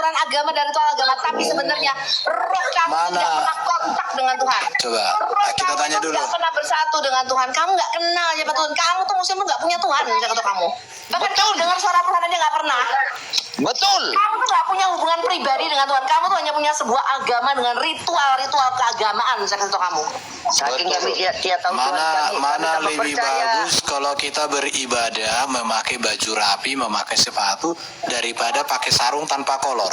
aturan agama dan ritual agama, tapi sebenarnya roh kamu tidak pernah kontak dengan Tuhan. Coba roh kita kamu tanya dulu. Tidak pernah bersatu dengan Tuhan. Kamu nggak kenal siapa Tuhan. Kamu tuh muslim nggak punya Tuhan, kata kamu. Bahkan kamu dengar suara Tuhan aja nggak pernah. Betul. Kamu tuh nggak punya hubungan pribadi dengan Tuhan. Kamu tuh hanya punya sebuah agama dengan ritual-ritual keagamaan, kata kamu. Saking kami tidak tahu Tuhan kami, Mana kami lebih percaya. bagus kalau kita beribadah memakai baju rapi, memakai sepatu daripada pakai sarung tanpa kolor.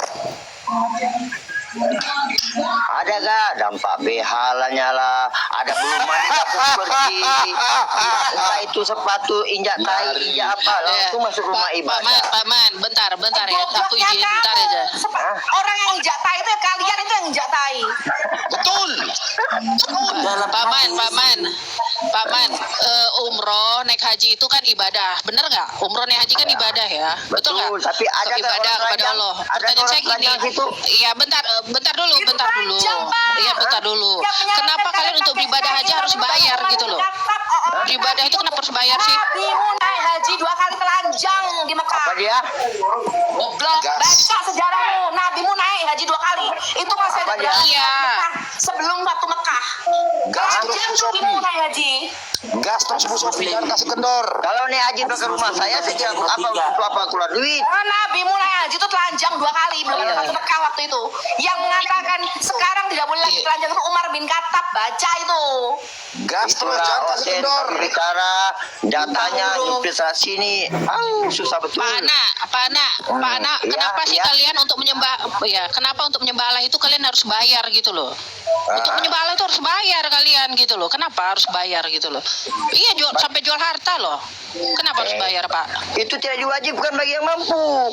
Ada gak dampak behalanya lah, ada belum mandi dapur bersih, entah itu sepatu injak tai injak apa langsung masuk rumah ibadah. Paman, bentar ya, aku Gobloknya izin bentar aja. Orang yang injak tai itu ya kalian itu yang injak tai. Betul. Paman, umroh naik haji itu kan ibadah, bener nggak? Umroh naik haji kan ibadah ya, betul nggak? Tapi ada ibadah kepada Allah. Pertanyaan saya gini, ya bentar dulu. Iya bentar dulu. Kenapa kalian untuk beribadah haji harus bayar gitu loh? Beribadah itu kenapa harus bayar sih? Nabimu naik haji 2 kali telanjang di Mekah. Apa dia? Goblok, baca sejarahmu. Nabimu naik haji 2 kali. Itu masih ada dia? Iya. Sebelum Batu Mekah. Telanjang Nabimu naik haji. Gas terus Bu Sofi, jangan kasih kendor. Kalau nih haji ke rumah saya tidak apa keluar duit. Nabimu naik haji itu telanjang 2 kali. Belum ada Batu Mekah waktu itu. Yang mengatakan sekarang tidak boleh lagi telanjang itu Umar bin Khattab. Baca itu. Gas terus, jangan kasih kendor. Bicara datanya investasi ini, susah betul. Pak Anak, kenapa sih kalian untuk menyembah kenapa untuk menyembah Allah itu kalian harus bayar gitu loh? Untuk menyembah Allah itu harus bayar kalian gitu loh. Kenapa harsa bayar gitu loh? Iya, sampai jual harta loh. Kenapa harus bayar, Pak? Itu tidak diwajibkan bagi yang mampu.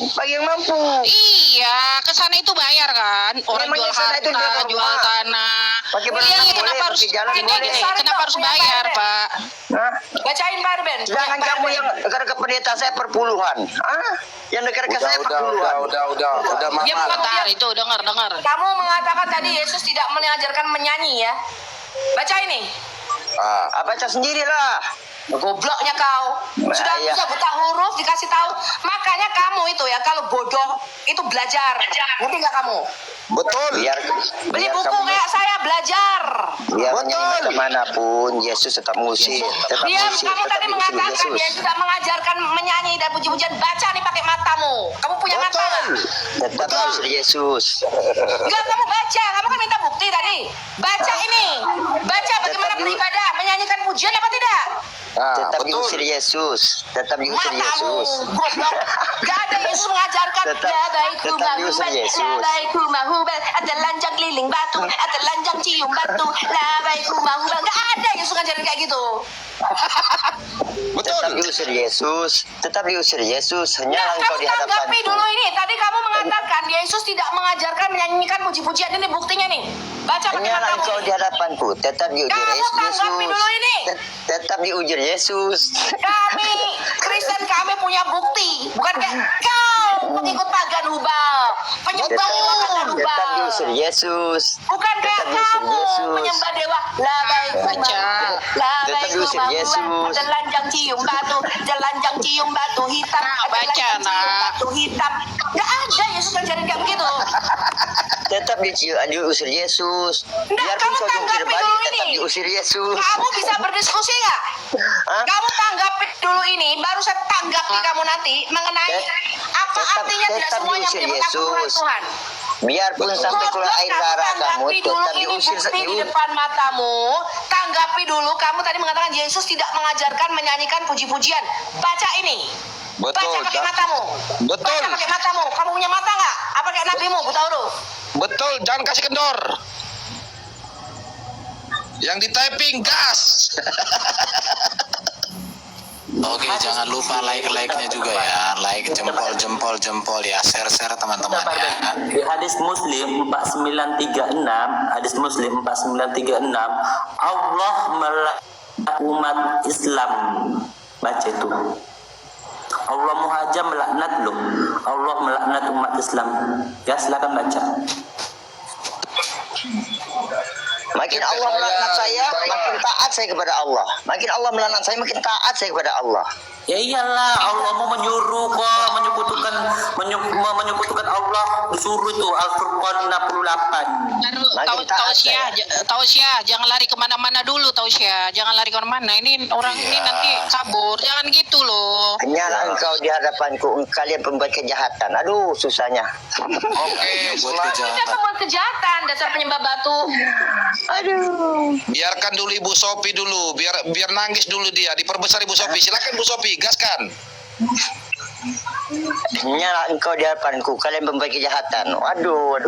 Iya, ke sana itu bayar kan. Orang Memang jual ke sana itu harta, jual tanah. Pakai Iya, berenang boleh, kenapa harus pakai jalan boleh. kenapa harus bayar, Pak? Nah, Bacain Pak Arben. jangan kamu yang negara ke pendeta saya perpuluhan. Yang negara ke saya perpuluhan. Udah Dia Mama. Bentar itu dengar. Kamu mengatakan tadi Yesus tidak mengajarkan menyanyi ya. Baca ini. Baca sendirilah. Gobloknya kau. Sudah Iya. bisa buta huruf dikasih tahu. Makanya kamu itu ya kalau bodoh itu belajar. Ngerti nggak kamu? Betul. Beli buku kayak saya belajar. Biar menyanyi kemanapun Yesus tetap musik. Kamu tadi mengatakan dia tidak mengajarkan menyanyi dan puji-pujian. Baca nih pakai matamu. Kamu punya mata nggak? Tetap musik Yesus. Enggak, kamu baca. Kamu kan minta bukti tadi. Baca ini. Baca bagaimana beribadah, menyanyikan pujian apa tidak? Tetap diusir Yesus. Tetap diusir Yesus. Goblok. Gak ada Yesus mengajarkan tetap diusir Yesus. ada lanjang keliling batu, ada lanjang cium batu, labaiku mahubal. Gak ada Yesus ngajarin kayak gitu. Tetap diusir Yesus. Tetap diusir Yesus. Hanyalah engkau Kamu di tanggapi hadapanku. dulu ini. Tadi kamu mengatakan Yesus tidak mengajarkan menyanyikan puji-pujian. Ini buktinya nih. Baca pakai Hanyalah matamu. engkau di hadapanku. Tetap diuji Kamu Yesus. tanggapi dulu ini. Tetap diuji Yesus. Kami Kristen kami punya bukti, bukan kayak kau pengikut pagan Hubal, penyembah dewa pagan Tetap Hubal, diusir Yesus. bukan kayak Tetap diusir kamu Yesus. menyembah dewa labai diusir Yesus. ada lanjang cium batu hitam, ada Baca, lanjang cium nak. batu hitam, nggak ada Yesus ngajarin kayak begitu. Tetap diusir Yesus. Nggak, kamu kau jungkir tanggapi balik, dulu tetap ini. diusir Yesus. Kamu bisa berdiskusi nggak? Hah? Kamu tanggapi dulu ini, baru saya tanggapi kamu nanti mengenai apa artinya tidak tetap semuanya diusir menyebut aku Tuhan Yesus. Tuhan. Biarpun sampai keluar air darah kamu, Tanggapi dulu tetap ini diusir. bukti di depan matamu. Tanggapi dulu, kamu tadi mengatakan Yesus tidak mengajarkan menyanyikan puji-pujian. Baca ini. Betul. Baca pakai matamu. Betul. Baca pakai matamu. Kamu punya mata nggak? Apa kayak nabimu buta huruf? Betul, jangan kasih kendor. Yang di typing gas. Oke, jangan lupa like-nya juga ya. Like, jempol ya. Share teman-teman ya. Di hadis Muslim 4936, Allah melaknat umat Islam. Baca itu. Allah muhajir melaknat loh. Allah melaknat umat Islam. Ya, silakan baca. Makin Allah melaknat saya, makin taat saya kepada Allah. Makin Allah melaknat saya, makin taat saya kepada Allah. Ya iyalah, Allah mau menyuruh kok, menyekutukan Allah, disuruh itu Al-Furqan 68. Tausia, jangan lari kemana-mana dulu, Tausia, jangan lari kemana-mana. Ini orang ini nanti kabur, jangan gitu loh. Hanyalah engkau di hadapanku, kalian pembuat kejahatan. Aduh, susahnya. Oke, buat Kita kejahatan. pembuat kejahatan, dasar penyembah batu. Aduh. Biarkan dulu Ibu Sopi dulu, biar nangis dulu dia. Diperbesar Ibu Sopi. Silakan Bu Sopi, gaskan. Hanyalah engkau di hadapanku, kalian pembuat kejahatan. Aduh.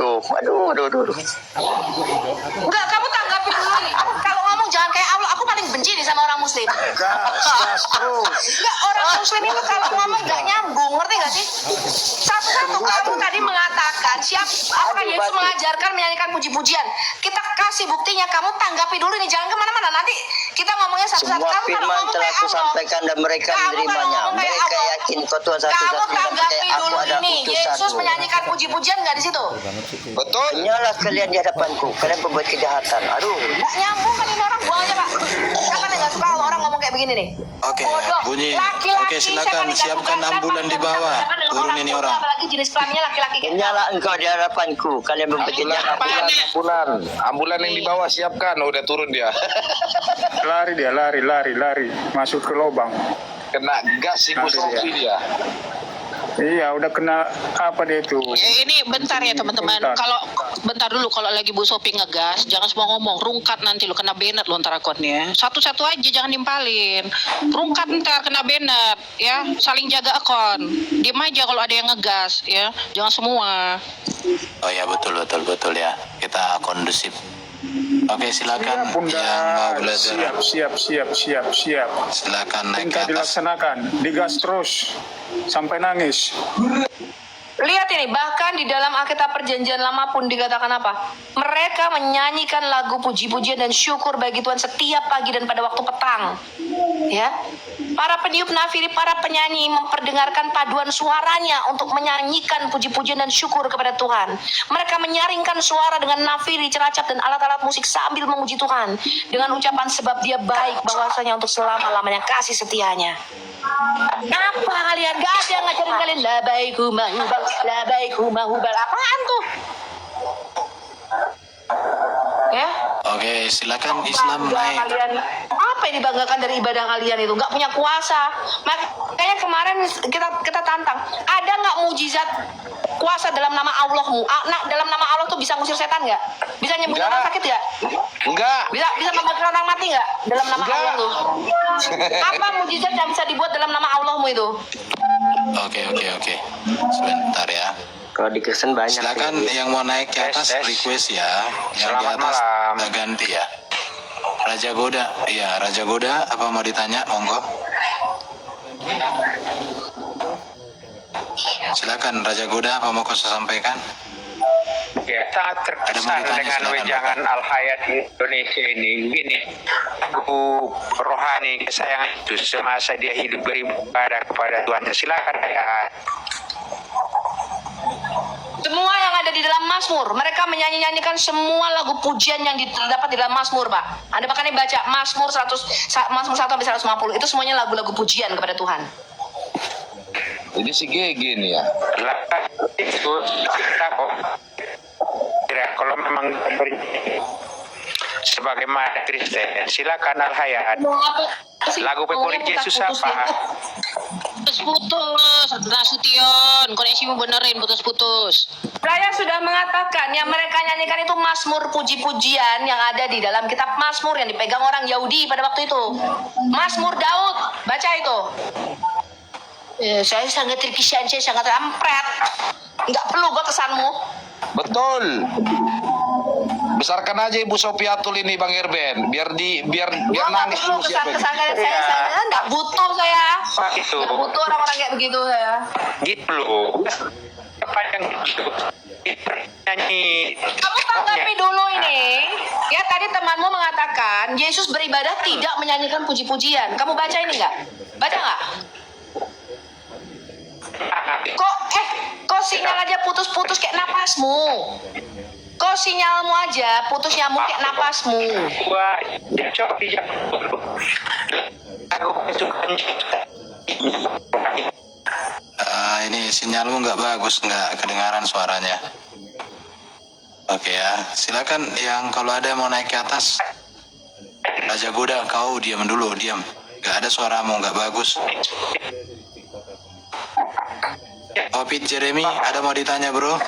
Enggak, kamu tanggapi dulu nih. Kalau ngomong jangan kayak Allah. Aku paling benci nih sama orang muslim. Gas terus. Enggak, orang muslim itu kalau ngomong nggak nyambung, ngerti nggak sih? Satu-satu kamu tadi mengatakan apakah Yesus mengajarkan menyanyikan puji-pujian. Kita kasih buktinya, kamu tanggapi dulu nih, jangan kemana-mana. Nanti kita ngomongnya satu-satu. Semua Kamu kalau firman ngomong telah kayak Allah, kusampaikan dan mereka Kamu kalau menerimanya. ngomong kayak Mereka Allah, yakin kau Tuhan kamu satu-satunya dan tanggapi percaya dulu aku ada ini. Yesus utusanmu. menyanyikan puji-pujian nggak di situ? Betul. Hanyalah kalian di hadapanku, kalian pembuat kejahatan. Aduh. Nggak nyambung kan ini orang, buang aja Pak. Siapa nih nggak suka kalau orang ngomong kayak begini nih? Oke, Bodoh. bunyi. Laki-laki, Oke, silakan siapa nih nggak siapkan suka? ambulan di bawah. Siapa dengan Turun ini bodoh, orang. apalagi jenis kelaminnya laki-laki kayak Hanyalah engkau di hadapanku, kalian pembuat kejahatan. Ambulan yang di bawah siapkan. Udah turun dia. lari masuk ke lubang. Kena gas Ibu Sopi dia. Iya, udah kena apa dia itu? Ini bentar ya teman-teman. Bentar dulu, kalau lagi Bu Sopi ngegas, jangan semua ngomong. Rungkat nanti lu kena banned lu ntar akunnya. Satu-satu aja, jangan nimpalin. Rungkat ntar kena banned ya. Saling jaga akun. Diem aja kalau ada yang ngegas ya. Jangan semua. Oh ya, betul ya. Kita kondusif. Oke, silakan Bunda, yang mau belajar. siap. Silakan naik Minta ke atas. dilaksanakan, digas terus sampai nangis. Lihat ini, bahkan di dalam Alkitab Perjanjian Lama pun dikatakan apa? Mereka menyanyikan lagu puji-pujian dan syukur bagi Tuhan setiap pagi dan pada waktu petang. Ya, para peniup nafiri, para penyanyi memperdengarkan paduan suaranya untuk menyanyikan puji-pujian dan syukur kepada Tuhan. Mereka menyaringkan suara dengan nafiri, ceracap dan alat-alat musik sambil memuji Tuhan dengan ucapan sebab Dia baik, bahwasanya untuk selama-lamanya kasih setianya. Apa kalian? Gak ada yang ngajarin kalian labaiku mahubal. Apaan tuh? Ya? Oke, silakan Islam Bangga naik. kalian. Apa yang dibanggakan dari ibadah kalian itu? Gak punya kuasa. Makanya kemarin kita tantang. Ada nggak mujizat kuasa dalam nama Allahmu? Dalam nama Allah tuh bisa ngusir setan nggak? Bisa nyembuhin orang sakit nggak? Enggak. Bisa membangkitkan orang mati nggak? Dalam nama Allah tuh. Apa mujizat yang bisa dibuat dalam nama Allahmu itu? Oke. Sebentar ya. Kalau di Kristen banyak. Silakan yang mau naik ke atas request ya. Yang di atas kita ganti ya. Raja Goda. Iya, Raja Goda apa mau ditanya? Monggo. Silakan Raja Goda, apa mau kau sampaikan? Ya, sangat terkesan Ada mau ditanya, dengan silakan, wejangan Al-Hayat Indonesia ini. Gini, buku rohani kesayangan itu semasa dia hidup beribadah kepada Tuhan. Silakan ya. Semua yang ada di dalam Mazmur, mereka menyanyi-nyanyikan semua lagu pujian yang terdapat di dalam Mazmur, Pak. Anda bahkan baca Mazmur 100, Mazmur 1 sampai 150, itu semuanya lagu-lagu pujian kepada Tuhan. Ini si Gege nih ya. Itu kita kok. Kira kalau memang sebagaimana Kristen, silakan Al-Hayat. Lagu favorit Yesus apa? Putus, Nasution, koneksimu benerin, putus. Saya sudah mengatakan yang mereka nyanyikan itu Mazmur puji-pujian yang ada di dalam kitab Mazmur yang dipegang orang Yahudi pada waktu itu. Mazmur Daud, baca itu. Saya sangat terkesan, saya sangat rampret. Nggak perlu gua kesanmu. Betul. Besarkan aja Ibu Sopiatul ini Bang Irben, biar Gua nggak nangis perlu dulu siapa ini. kesan-kesan saya nggak butuh saya. Itu. Nggak butuh orang-orang kayak begitu saya. Gitu loh. Panjang gitu. Nyanyi. Kamu tanggapi dulu ini. Ya tadi temanmu mengatakan Yesus beribadah tidak menyanyikan puji-pujian. Kamu baca ini nggak? Baca nggak? Kok sinyal aja putus-putus kayak napasmu? Kok sinyalmu aja putus nyambung kayak napasmu? Wah, dia coba dijak dulu. Aku kesukaan Ini sinyalmu nggak bagus, nggak kedengaran suaranya. Oke ya, silakan yang kalau ada yang mau naik ke atas. Raja Goda, kau diam dulu, diam. Nggak ada suaramu, nggak bagus. Opit Jeremy, ada mau ditanya bro?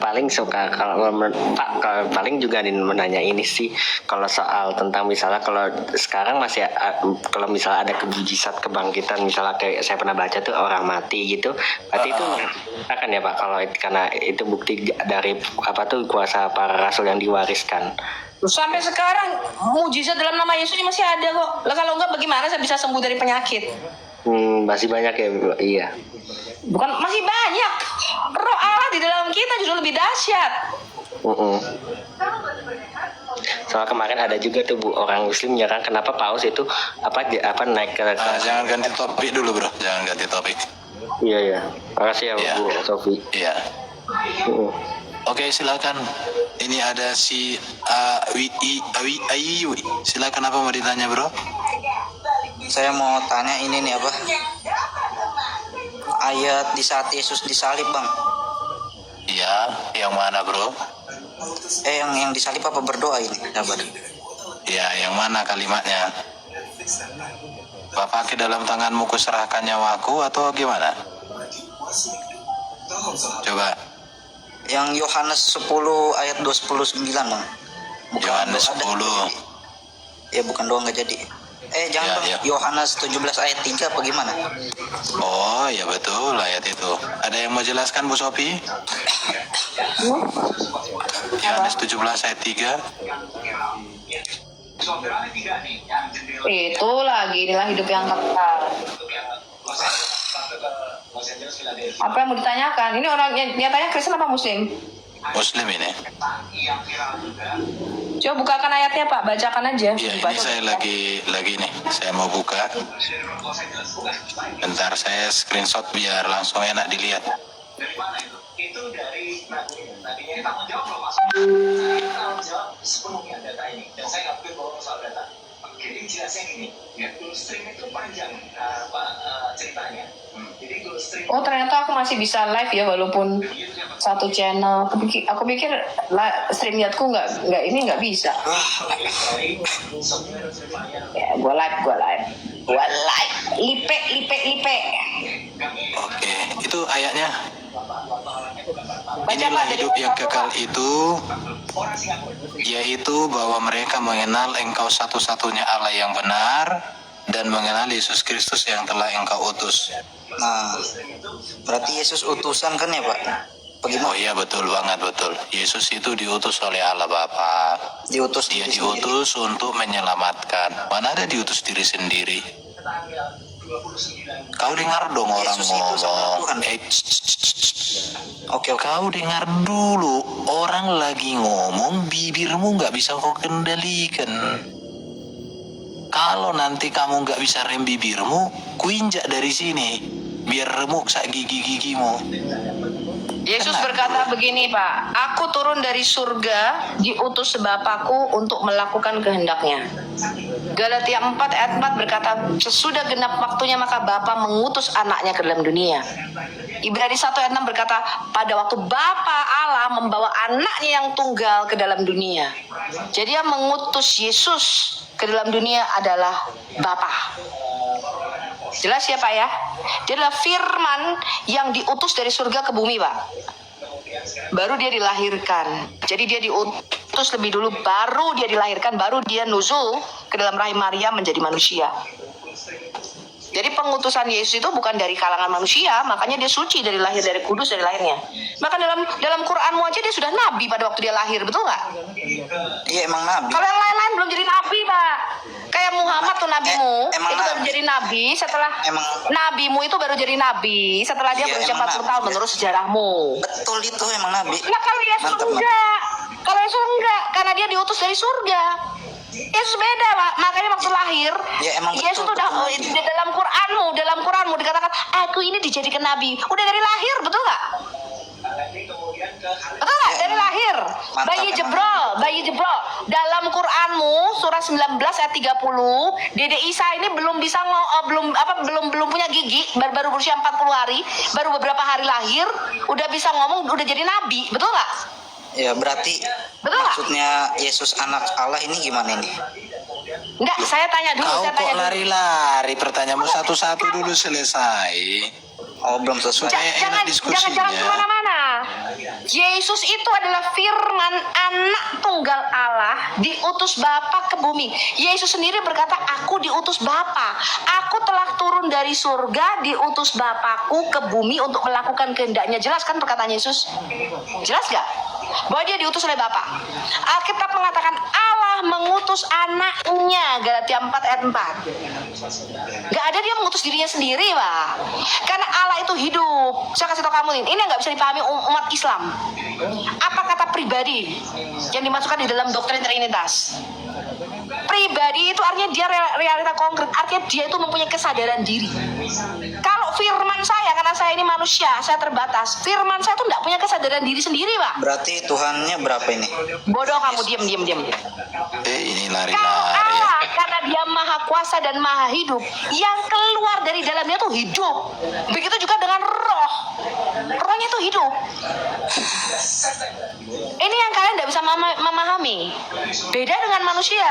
Paling suka Pak paling juga menanya ini sih, kalau soal tentang misalnya kalau sekarang masih kalau misalnya ada kebujisat kebangkitan, misalnya kayak saya pernah baca tuh orang mati gitu, berarti itu akan ya Pak, kalau karena itu bukti dari apa tuh kuasa para rasul yang diwariskan. Sampai sekarang mujizat dalam nama Yesus ini masih ada kok. Lah kalau enggak bagaimana saya bisa sembuh dari penyakit? Masih banyak ya, iya. Bukan masih banyak. Roh Allah di dalam kita justru lebih dahsyat. Soal kemarin ada juga tuh Bu, orang Muslim nyerang kenapa Paus itu apa naik ke Jangan ganti topik dulu bro, jangan ganti topik. Iya. Makasih ya Iya. Bu Sofi. Iya. Oke, silakan. Ini ada si Ayu. Silakan, apa mau ditanya bro? Saya mau tanya ini nih apa? Ayat di saat Yesus disalib bang. Iya, yang mana bro? Yang disalib apa berdoa ini? Iya, yang mana kalimatnya? Bapak, ke dalam tanganmu kuserahkan nyawaku atau gimana? Coba. Yang Yohanes 10 ayat 29 bang. Yohanes 10. Ya bukan doa nggak jadi. Jangan bang. Ya. Yohanes 17 ayat 3 apa gimana? Oh, ya betul ayat itu. Ada yang mau jelaskan Bu Sophie? Yohanes 17 ayat 3. Itu lagi, inilah hidup yang kekal. Apa yang mau ditanyakan? Ini orang yang tanya Kristen apa Muslim? Muslim ini. Coba bukakan ayatnya Pak, bacakan aja. Iya, ini saya lagi nih. Saya mau buka. Bentar, saya screenshot biar langsung enak dilihat. Itu dari tadinya tanggung jawab loh mas, tanggung jawab sepenuhnya data ini, dan saya akui bahwa soal data. Jadi jelasnya gini, ya Gulfstream itu panjang ceritanya. Jadi Gulfstream. Oh ternyata aku masih bisa live ya walaupun satu channel. Aku pikir streamyardku nggak bisa. Ya, gua live. Lipe. Oke, itu ayatnya. Inilah hidup yang kekal itu, yaitu bahwa mereka mengenal Engkau satu-satunya Allah yang benar dan mengenal Yesus Kristus yang telah Engkau utus. Nah, berarti Yesus utusan kan ya Pak? Bagaimana? Oh iya, betul banget, betul. Yesus itu diutus oleh Allah Bapa. Dia diutus untuk menyelamatkan. Mana ada diutus diri sendiri? Kau dengar dong orang ngomong. Oke. Kau dengar dulu, orang lagi ngomong, bibirmu nggak bisa kau kendalikan. Kalau nanti kamu nggak bisa rem bibirmu, kuinjak dari sini, biar remuk sak gigi-gigimu. Yesus berkata begini Pak, aku turun dari surga, diutus Bapakku untuk melakukan kehendaknya. Galatia 4 ayat 4 berkata, sesudah genap waktunya maka Bapa mengutus anaknya ke dalam dunia. Ibrani 1 ayat 6 berkata, pada waktu Bapa Allah membawa anaknya yang tunggal ke dalam dunia. Jadi yang mengutus Yesus ke dalam dunia adalah Bapa. Jelas ya Pak ya? Dia adalah firman yang diutus dari surga ke bumi Pak. Baru dia dilahirkan. Jadi dia diutus lebih dulu, baru dia dilahirkan, baru dia nuzul ke dalam rahim Maria menjadi manusia. Jadi pengutusan Yesus itu bukan dari kalangan manusia, makanya dia suci dari lahir, dari kudus dari lahirnya. Maka dalam Quranmu aja dia sudah nabi pada waktu dia lahir, betul nggak? Iya emang nabi. Kalau yang lain-lain belum jadi nabi Pak. Kayak Muhammad tuh nabimu, itu baru jadi nabi setelah nabimu itu baru jadi nabi setelah dia berusia 40 tahun menurut sejarahmu. Betul itu emang nabi. Nah kalau Yesus enggak, kalau Yesus enggak, karena dia diutus dari surga. Yesus beda Pak, makanya waktu lahir Yesus udah di dalam Quranmu dikatakan aku ini dijadikan nabi, udah dari lahir, betul nggak? Betul nggak? Dari lahir, bayi Jibril dalam Quranmu surah 19 ayat 30, Dede Isa ini belum bisa belum punya gigi, baru berusia 40 hari, baru beberapa hari lahir, udah bisa ngomong, udah jadi nabi, betul nggak? Ya berarti Betul nggak? maksudnya Yesus anak Allah ini gimana ini? Enggak, saya tanya dulu, Kau saya kok tanya dulu. lari-lari, pertanyaanmu satu-satu dulu selesai. Oh belum selesai. Supaya enak diskusinya. Jangan kemana-mana. Yesus itu adalah firman anak tunggal Allah diutus Bapa ke bumi. Yesus sendiri berkata, aku diutus Bapa. Aku telah turun dari surga, diutus Bapakku ke bumi untuk melakukan kehendaknya. Jelas kan perkataan Yesus? Jelas gak? Bahwa dia diutus oleh Bapa. Alkitab mengatakan Allah mengutus anaknya, Galatia 4 ayat 4. Gak ada dia mengutus dirinya sendiri, Pak. Karena Allah itu hidup. Saya kasih tau kamu ini yang gak bisa dipahami umat Islam. Apa kata pribadi yang dimasukkan di dalam doktrin Trinitas? Pribadi itu artinya dia realita konkret, artinya dia itu mempunyai kesadaran diri. Kalau firman saya, karena saya ini manusia, saya terbatas, firman saya itu tidak punya kesadaran diri sendiri, Pak. Berarti Tuhannya berapa ini? Bodoh kamu, diam. Ini Kalau lari-lari. Allah, karena dia maha kuasa dan maha hidup, yang keluar dari dalamnya itu hidup. Begitu juga dengan roh. Rohnya itu hidup. Ini yang kalian tidak bisa memahami. Beda dengan manusia.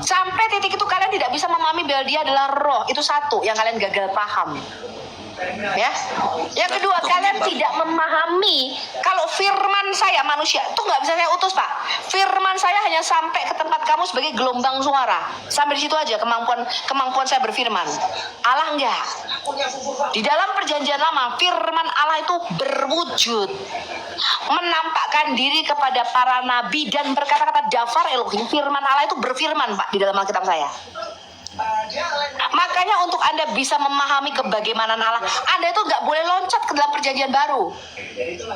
Sampai titik itu kalian tidak bisa memahami bahwa dia adalah roh. Itu satu yang kalian gagal paham. Ya. Yang kedua, kalian tidak memahami kalau firman saya manusia itu nggak bisa saya utus, Pak. Firman saya hanya sampai ke tempat kamu sebagai gelombang suara. Sampai di situ aja kemampuan saya berfirman. Allah enggak. Di dalam perjanjian lama, firman Allah itu berwujud, menampakkan diri kepada para nabi dan berkata-kata dafar Elohim. Firman Allah itu berfirman, Pak, di dalam Alkitab saya. Makanya untuk Anda bisa memahami kebagaimanan Allah, Anda itu nggak boleh loncat ke dalam perjanjian baru.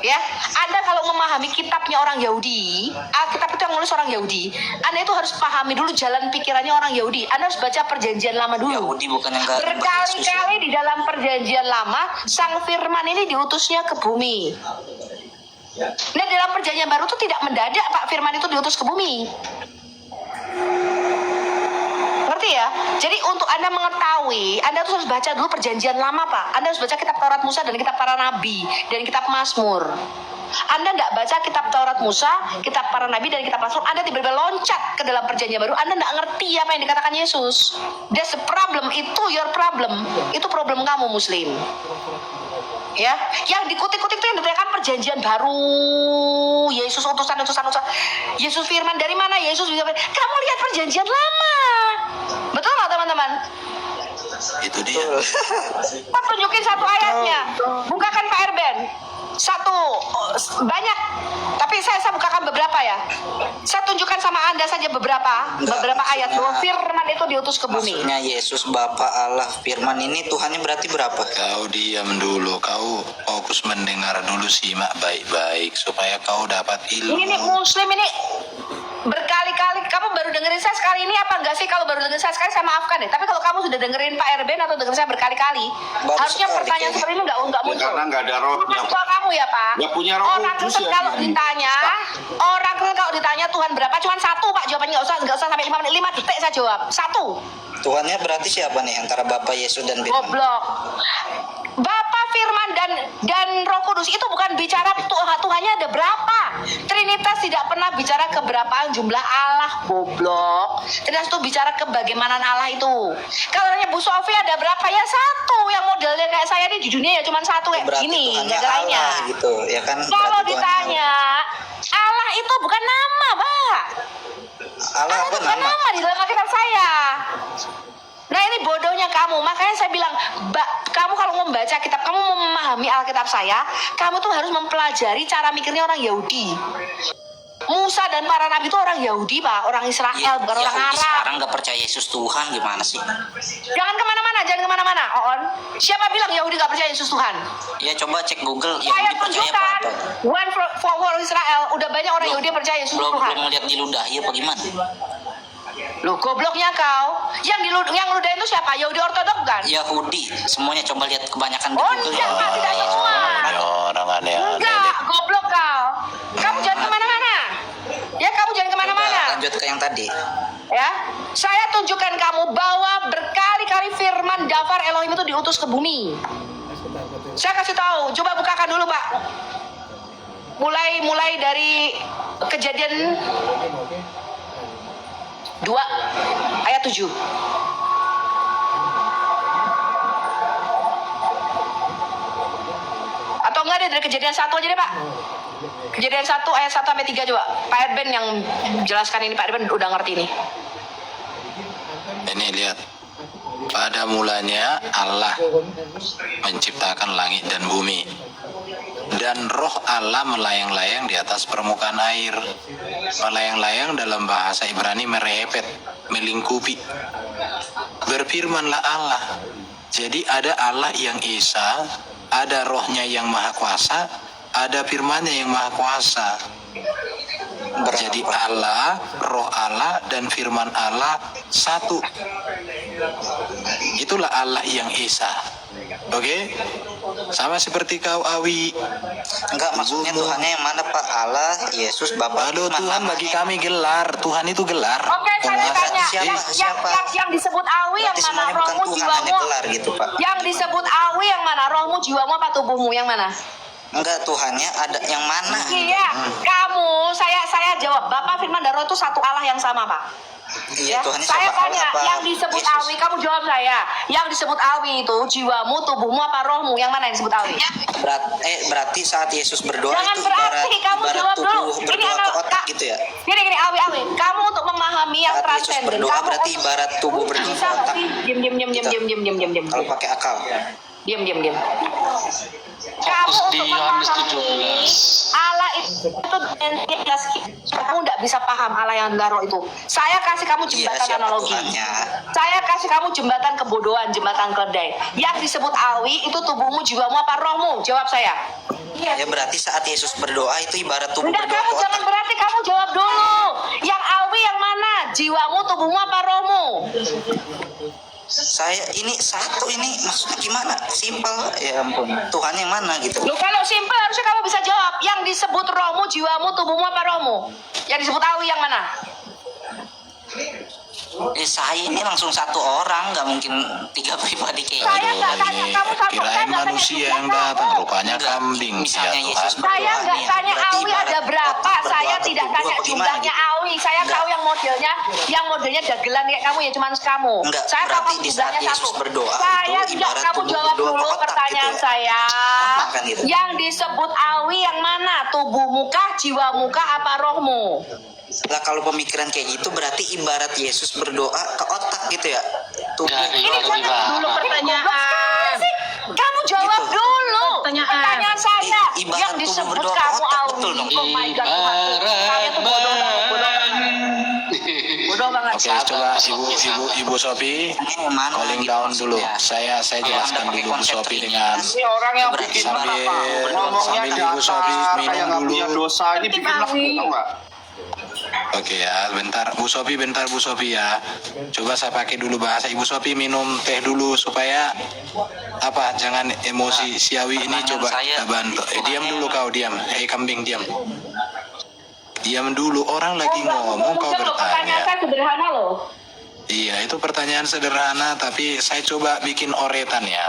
Ya, Anda kalau memahami kitabnya orang Yahudi, Alkitab itu yang nulis orang Yahudi, Anda itu harus pahami dulu jalan pikirannya orang Yahudi. Anda harus baca perjanjian lama dulu. Yahudi bukan yang nggak Berkali-kali di dalam perjanjian lama, sang firman ini diutusnya ke bumi. Nah, dalam perjanjian baru itu tidak mendadak, Pak, firman itu diutus ke bumi. Ngerti ya? Jadi untuk Anda mengetahui, Anda tuh harus baca dulu perjanjian lama, Pak. Anda harus baca kitab Taurat Musa dan kitab para nabi dan kitab Mazmur. Anda tidak baca kitab Taurat Musa, kitab para nabi dan kitab Mazmur, Anda tiba-tiba loncat ke dalam perjanjian baru, Anda tidak ngerti apa yang dikatakan Yesus. That's the problem. Itu your problem. Itu problem kamu, Muslim. Ya, yang dikutik-kutik itu yang dikatakan perjanjian baru. Yesus utusan. Yesus firman dari mana? Yesus bisa. Kamu lihat perjanjian lama. Betul nggak, teman-teman? Itu dia. Pak tunjukin satu ayatnya. Bukakan Pak Erben. Satu, banyak. Tapi saya bukakan beberapa ya. Saya tunjukkan sama Anda saja beberapa ayat bahwa firman itu diutus ke bumi. Maksudnya Yesus Bapa Allah firman ini Tuhannya berarti berapa? Kau diam dulu, kau fokus mendengar dulu, simak baik-baik supaya kau dapat ilmu. Ini Muslim ini berkali-kali, kamu baru dengerin saya sekali ini apa enggak sih? Kalau baru dengerin saya sekali, saya maafkan deh. Tapi kalau kamu sudah dengerin Pak Erben atau dengerin saya berkali-kali, Baru harusnya sekali pertanyaan kayaknya. seperti ini enggak muncul. karena nggak ada rohnya. Bukan kamu ya, Pak. Nggak punya roh Orang kudus Kristen ya, kalau ini. ditanya, orang Kristen kalau ditanya Tuhan berapa, cuma satu, Pak, jawabannya nggak usah sampai 5 menit, 5 detik saya jawab. Satu. Tuhannya berarti siapa nih antara Bapa Yesus dan Firman? Goblok. Bapa, Firman dan Roh Kudus itu bukan bicara Tuhannya ada berapa. Trinitas tidak pernah bicara keberapaan jumlah Allah, goblok. Trinitas itu bicara kebagaimanan Allah itu. Kalau nanya Bu Sofi ada berapa, ya satu. Yang modelnya kayak saya nih di dunia ya cuma satu kayak Berarti gini, Tuhannya nggak ada lainnya. Allah gitu, ya kan? Kalau Berarti Tuhannya ditanya, Allah itu bukan nama, Pak. Allah Allah apa itu bukan nama? nama di dalam Alkitab saya. Nah, ini bodohnya kamu. Makanya saya bilang, kamu kalau mau membaca kitab, kamu mau memahami Alkitab saya, kamu tuh harus mempelajari cara mikirnya orang Yahudi. Musa dan para nabi itu orang Yahudi, Pak, orang Israel, bukan orang Yahudi Arab. sekarang nggak percaya Yesus Tuhan, gimana sih? Jangan kemana-mana, Oon. Siapa bilang Yahudi nggak percaya Yesus Tuhan? Ya coba cek Google Saya Yahudi percaya apa? tunjukkan, one for Israel, udah banyak orang Yahudi yang percaya Yesus Belum Tuhan. ngeliat di ludahi apa gimana? Loh, gobloknya kau. Yang ludahin itu siapa? Yahudi Ortodok kan? Yahudi semuanya coba lihat kebanyakan di Oh, Google. enggak, Pak, tidak semua. Ini orang aneh-aneh. Enggak, goblok kau. Kamu jangan kemana-mana. Ya, kamu jangan kemana-mana. Lanjut tadi. Ya, saya tunjukkan kamu bahwa berkali-kali firman Dafar Elohim itu diutus ke bumi. Saya kasih tahu, coba bukakan dulu Pak. Mulai dari Kejadian 2 ayat 7. Atau enggak deh dari Kejadian 1 aja deh Pak. Kejadian 1 ayat 1 sampai 3 coba. Pak Erben yang jelaskan ini, Pak Erben udah ngerti ini. Ini lihat. Pada mulanya Allah menciptakan langit dan bumi. Dan roh Allah melayang-layang di atas permukaan air. Melayang-layang dalam bahasa Ibrani merepet, melingkupi. Berfirmanlah Allah. Jadi ada Allah yang Esa, ada rohnya yang maha kuasa, ada firmannya yang maha kuasa. Jadi Allah, roh Allah dan firman Allah satu. Itulah Allah yang Esa. Oke? Sama seperti kau Awi. Enggak, maksudnya Tuhannya yang mana Pak? Allah, Yesus, Bapa. Aduh, Tuhan bagi kami gelar. Tuhan itu gelar. Oke, saya tanya. Yang disebut Awi yang mana? Rohmu, jiwamu? Gelar gitu Pak. Yang disebut Awi yang mana? Rohmu, jiwamu, apa tubuhmu? Yang mana? Enggak, Tuhannya ada yang mana? Iya, kamu, saya jawab. Bapak firman dan roh itu satu Allah yang sama Pak. Iya, Ya, Tuhannya saya siapa? tanya, Allah apa yang disebut Yesus? Awi, kamu jawab saya. Yang disebut Awi itu jiwamu, tubuhmu, apa rohmu? Yang mana yang disebut Awi? Berarti saat Yesus berdoa Jangan itu berarti, kamu ibarat jawab dulu. tubuh berdoa ke otak gitu ya? Gini, Awi. Kamu untuk memahami yang Saat Yesus transenden. berdoa Kamu berarti ibarat tubuh berdoa bisa ke nggak otak. sih? Diam. Kalau pakai akal. Diam. Fokus di Yohanes 17. Allah itu kamu nggak bisa paham Allah yang roh itu. Saya kasih kamu Iya, jembatan siapa analogi. Tuhannya? Saya kasih kamu jembatan kebodohan, jembatan keledai. Yang disebut Awi itu tubuhmu, jiwamu, apa rohmu? Jawab saya. Ya berarti saat Yesus berdoa itu ibarat tubuh Enggak, berdoa kamu ke otak. jangan berarti, kamu jawab dulu. Yang Awi yang mana? Jiwamu, tubuhmu, apa rohmu? Saya ini satu ini maksudnya gimana? Simpel ya ampun. Tuhan yang mana gitu? Loh, kalau simpel harusnya kamu bisa jawab. Yang disebut rohmu, jiwamu, tubuhmu, apa rohmu? Yang disebut Awi yang mana? Saya ini langsung satu orang, nggak mungkin tiga pribadi kayak Saya gitu. nggak tanya kamu satu. Saya Kirain nggak tanya manusia jumlah yang kamu. datang, rupanya kambing. Misalnya Ya Yesus Tuhan. Saya berdoa nggak nih, tanya berarti Awi ibarat ada berapa. otak berdoa Saya ke tidak tubuh tanya apa gimana jumlahnya gitu? Awi. Saya Enggak. tahu yang modelnya dagelan kayak kamu ya, cuman kamu. Enggak, Saya tahu berarti kamu di saat jumlahnya Yesus satu. berdoa Saya itu tidak, ibarat kamu tubuh jawab berdoa ke dulu otak pertanyaan gitu ya. saya. Sama kan gitu? Yang disebut Awi yang mana? Tubuhmu kah, jiwamu kah, apa rohmu? Lah kalau pemikiran kayak gitu berarti ibarat Yesus berdoa ke otak gitu ya? Tubuh. Gak ada Ini ibarat jangan ibarat. dulu pertanyaan. Kamu jawab Gitu. dulu pertanyaan saya. Ibarat Yang tubuh disebut berdoa kamu otak, Awi. betul dong. Oh my God, Tuhan. Kalian tuh bodoh banget. Bodoh banget. Oke, coba Ibu Sofi Yang mana calling gitu down dulu. maksudnya? Saya Kalau jelaskan Anda pakai dulu Bu konsep Sofi keinginan, dengan Ini orang yang berarti bikin ibarat apa? berdoa Ngomongnya sambil Ibu Sofi datar, minum kayak nggak dulu. punya dosa. Ini bikin laku, tau nggak? Oke ya, bentar Bu Sofi ya. Coba saya pakai dulu bahasa Ibu Sofi, minum teh dulu supaya apa? Jangan emosi siawi ini, coba kita bantu. Diam dulu kau, diam. Hei kambing, diam. Diam dulu, orang lagi ngomong kau Pertanyaan bertanya. saya sederhana loh. Iya, itu pertanyaan sederhana, tapi saya coba bikin oretan ya.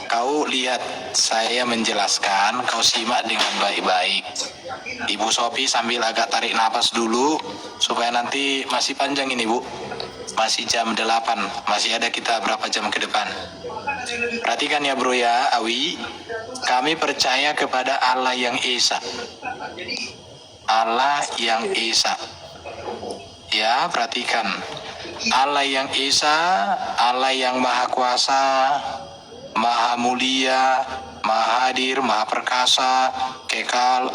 Kau lihat saya menjelaskan, kau simak dengan baik-baik. Ibu Sofi sambil agak tarik napas dulu, supaya nanti masih panjang ini Bu. Masih jam 8, masih ada kita berapa jam ke depan. Perhatikan ya bro ya, Awi. Kami percaya kepada Allah yang Esa. Allah yang Esa. Ya, perhatikan. Allah yang Esa, Allah yang Maha Kuasa, Maha Mulia, Maha Hadir, Maha Perkasa, Kekal.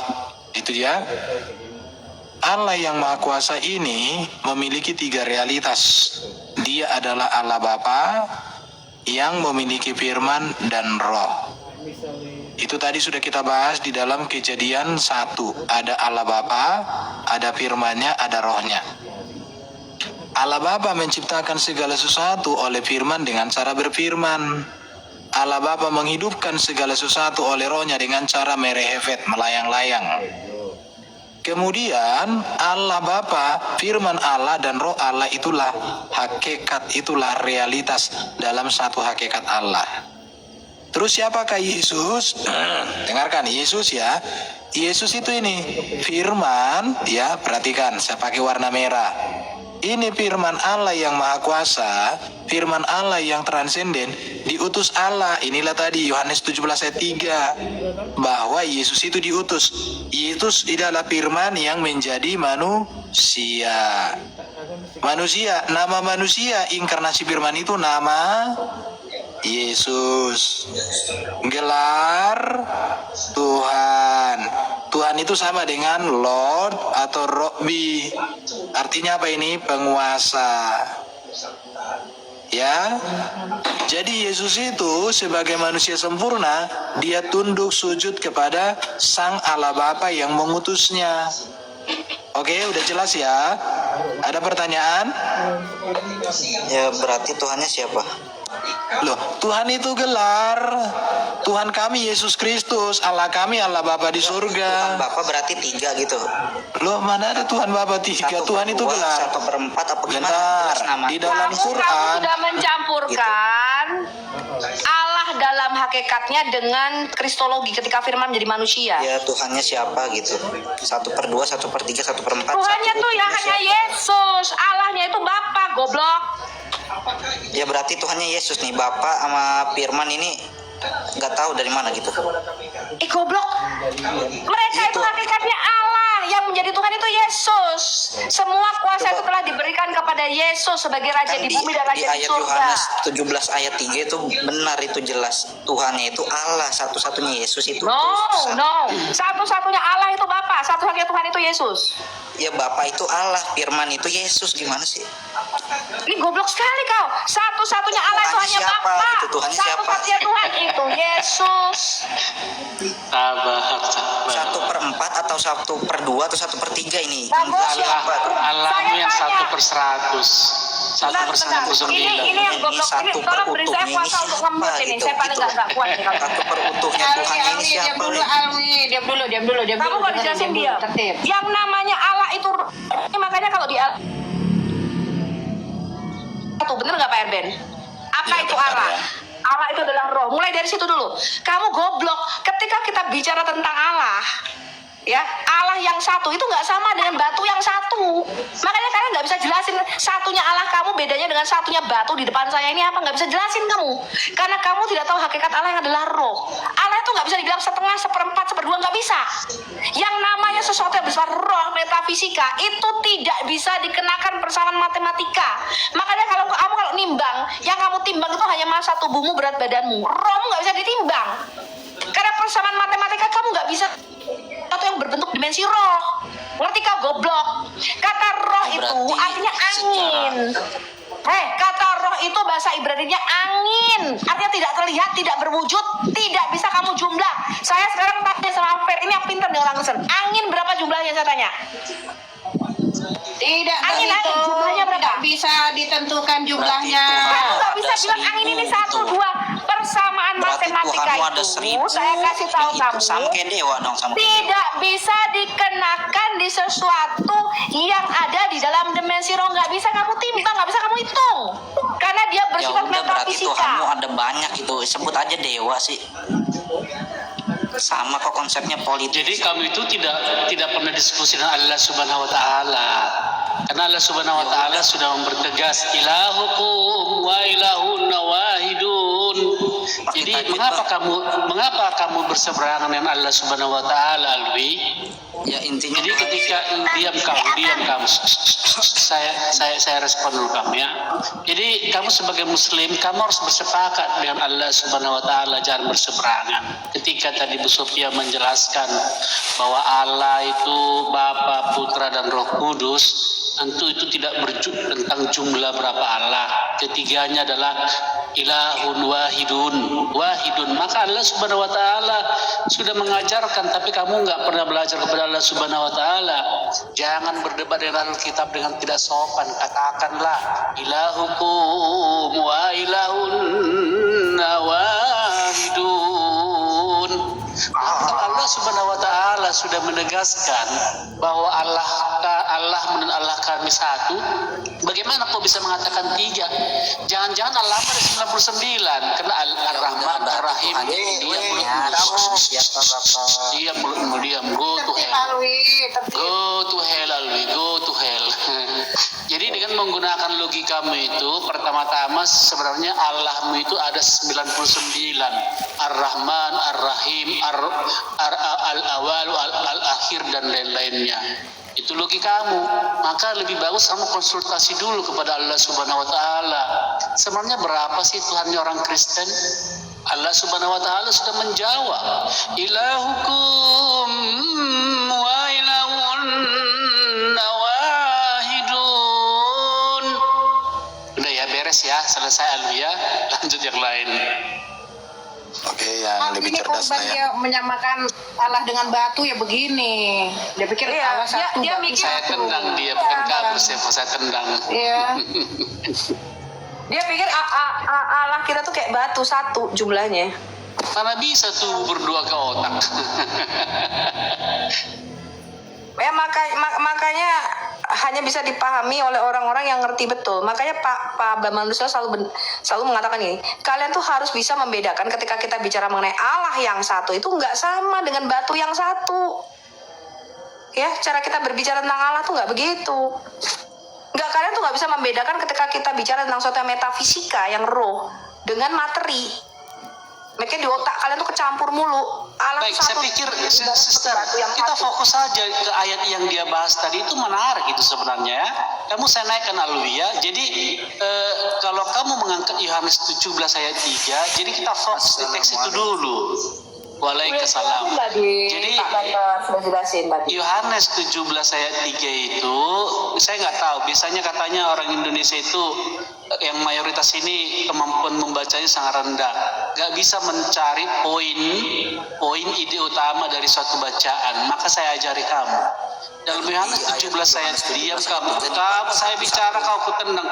Itu dia. Allah yang Maha Kuasa ini memiliki 3 realitas. Dia adalah Allah Bapa yang memiliki firman dan roh. Itu tadi sudah kita bahas di dalam Kejadian 1. Ada Allah Bapa, ada firman-Nya, ada rohnya. Allah Bapa menciptakan segala sesuatu oleh firman dengan cara berfirman. Allah Bapa menghidupkan segala sesuatu oleh rohnya dengan cara merehefet, melayang-layang. Kemudian Allah Bapa, firman Allah dan roh Allah itulah hakikat, itulah realitas dalam satu hakikat Allah. Terus siapakah Yesus? Dengarkan Yesus ya. Yesus itu ini firman ya, perhatikan saya pakai warna merah. Ini firman Allah yang maha kuasa, firman Allah yang transenden, diutus Allah. Inilah tadi Yohanes 17 ayat 3, bahwa Yesus itu diutus. Yesus adalah firman yang menjadi manusia. Manusia, nama manusia, inkarnasi firman itu nama Yesus. Gelar Tuhan. Tuhan itu sama dengan Lord atau Robbi. Artinya apa ini? Penguasa. Ya. Jadi Yesus itu sebagai manusia sempurna, dia tunduk sujud kepada Sang Allah Bapa yang mengutusnya. Oke, udah jelas ya? Ada pertanyaan? Ya berarti Tuhannya siapa? Loh, Tuhan itu gelar. Tuhan kami Yesus Kristus, Allah kami Allah Bapa di surga. Bapak berarti 3 gitu. Loh, mana ada Tuhan Bapa 3? Tuhan itu gelar. 1/4 apa gimana? Bentar, Terus nama. di dalam Kamu Quran sudah mencampurkan Allah dalam hakikatnya dengan kristologi ketika firman menjadi manusia. Ya Tuhannya siapa gitu? 1/2, 1/3, 1/4. Tuhannya tuh ya hanya Yesus, Allahnya itu Bapa, goblok. Ya berarti Tuhannya Yesus nih, Bapak sama Firman ini nggak tahu dari mana gitu. Goblok. Mereka itu hakikatnya Allah, yang menjadi Tuhan itu Yesus. Semua kuasa itu telah diberikan kepada Yesus sebagai Raja di bumi dan Raja di ayat surga. Yohanes 17 ayat 3 itu benar, itu jelas. Tuhannya itu Allah, satu-satunya Yesus itu. No. Satu-satunya Allah itu Bapa, satu-satunya Tuhan itu Yesus. Ya Bapak itu Allah, Firman itu Yesus, gimana sih? Ini goblok sekali kau. Satu-satunya Allah itu Tuhannya hanya siapa? Bapa. Itu Tuhannya siapa? Satu-satunya Tuhan itu Yesus. Sabar. 1/4 atau 1/2 atau 1/3 ini? Allahmu yang 1/100. Bentar. Ini yang goblok. Ini tolong beri saya kuasa untuk ngemut ini. Saya paling nggak kuat nih kalau. 1/utuhnya Tuhannya ini siapa? Diam dulu. Kamu kalau dijelasin dia. Yang namanya Allah itu, ini makanya kalau di satu, bener nggak Pak Erben? Apa Ya, itu benar, Allah? ya. Allah itu adalah roh. Mulai dari situ dulu. Kamu goblok. Ketika kita bicara tentang Allah, ya Allah yang satu itu nggak sama dengan batu yang satu. Makanya kalian nggak bisa jelasin satunya Allah kamu bedanya dengan satunya batu di depan saya ini apa, nggak bisa jelasin kamu. Karena kamu tidak tahu hakikat Allah yang adalah roh. Allah itu nggak bisa dibilang setengah, 1/4, 1/2, nggak bisa. Yang namanya sesuatu yang besar, roh, metafisika, itu tidak bisa dikenakan persamaan matematika. Makanya kalau nimbang, yang kamu timbang itu hanya massa tubuhmu, berat badanmu. Rohmu nggak bisa ditimbang. Karena persamaan matematika kamu nggak bisa atau yang berbentuk dimensi roh. Ngerti kau goblok? Kata roh itu artinya angin. Kata roh itu bahasa Ibraninya angin. Artinya tidak terlihat, tidak berwujud, tidak bisa kamu jumlah. Saya sekarang tanya sama Fer, ini yang pintar nih orang Kristen. Angin berapa jumlahnya saya tanya? Tidak Angin jumlahnya berapa? Tidak bisa ditentukan jumlahnya. Kamu nggak bisa bilang angin ini 1, 2. Persamaan Berarti matematika Tuhanmu ada itu 1000. saya kasih tahu kamu Sama kayak dewa dong, sama kayak tidak bisa dikenakan di sesuatu yang ada di dalam dimensi roh. Nggak bisa kamu timbang, nggak bisa kamu hitung, karena dia Ya bersifat udah berarti metafisika. Tuhanmu ada banyak itu, sebut aja dewa sih. Sama kok konsepnya politik. Jadi kamu itu tidak pernah diskusi dengan Allah Subhanahu wa taala. Karena Allah Subhanahu wa taala sudah mempertegas ilahukum wa ilahun wahidun. Jadi mengapa kamu berseberangan dengan Allah Subhanahu wa taala, Alwi? Ya intinya Jadi ketika diam kamu. Saya respon dulu kamu ya. Jadi kamu sebagai muslim, kamu harus bersepakat dengan Allah Subhanahu wa taala, jangan berseberangan. Ketika tadi Bu Sofia menjelaskan bahwa Allah itu Bapa, Putra dan Roh Kudus, tentu itu tidak tentang jumlah berapa Allah. Ketiganya adalah ilahun wahidun. Maka Allah Subhanahu wa taala sudah mengajarkan, tapi kamu nggak pernah belajar kepada Allah Subhanahu wa taala. Jangan berdebat dengan Alkitab dengan tidak sopan. Katakanlah ilahukum wa ilahun wahidun. Allah Subhanahu wa taala sudah menegaskan bahwa Allah dan Allah kami satu, bagaimana kau bisa mengatakan 3? Jangan-jangan Allah ada 99, karena Ar-Rahman Ar-Rahim dia mulut diam, go to hell. Go to hell, Alwi, go to hell. Jadi dengan menggunakan logikamu itu, pertama-tama sebenarnya Allahmu itu ada 99. Ar-Rahman, Ar-Rahim, Al-Awal, Al-Akhir, dan lain-lainnya. Itu logikamu. Maka lebih bagus kamu konsultasi dulu kepada Allah Subhanahu wa Ta'ala. Sebenarnya berapa sih Tuhannya orang Kristen? Allah Subhanahu wa Ta'ala sudah menjawab, ilahukum wa ilahun wahidun. Udah ya, beres ya, selesai Alwi ya. Lanjut yang lain. Oke, yang lebih cerdas lah ya. Dia menyamakan Allah dengan batu ya begini. Dia pikir Allah satu, dia batu mikir- Saya satu. tendang dia, bukan kabur, saya tendang. Iya. Dia pikir Allah kita tuh kayak batu satu jumlahnya. Mana bisa tuh berdoa ke otak? Ya makanya hanya bisa dipahami oleh orang-orang yang ngerti betul. Makanya Pak Bambang Susatyo selalu mengatakan ini, kalian tuh harus bisa membedakan ketika kita bicara mengenai Allah yang satu itu nggak sama dengan batu yang satu. Ya, cara kita berbicara tentang Allah tuh nggak begitu. Kalian tuh nggak bisa membedakan ketika kita bicara tentang suatu metafisika yang roh dengan materi. Makanya di otak kalian tuh kecampur mulu. Allah Baik, satu, saya pikir dengan sister, batu yang kita satu. fokus saja ke ayat yang dia bahas tadi, itu menarik itu sebenarnya ya. Kamu saya naikkan Alwi ya. Jadi kalau kamu mengangkat Yohanes 17 ayat 3, jadi kita fokus di teks itu dulu. Waalaikumsalam. Jadi sudah jelasin tadi. Yohanes 17 ayat 3 itu, saya nggak tahu, biasanya katanya orang Indonesia itu yang mayoritas ini kemampuan membacanya sangat rendah, nggak bisa mencari poin ide utama dari suatu bacaan. Maka saya ajari kamu dalam Yohanes 17 ayat, diam kamu, saya bicara kau kutendang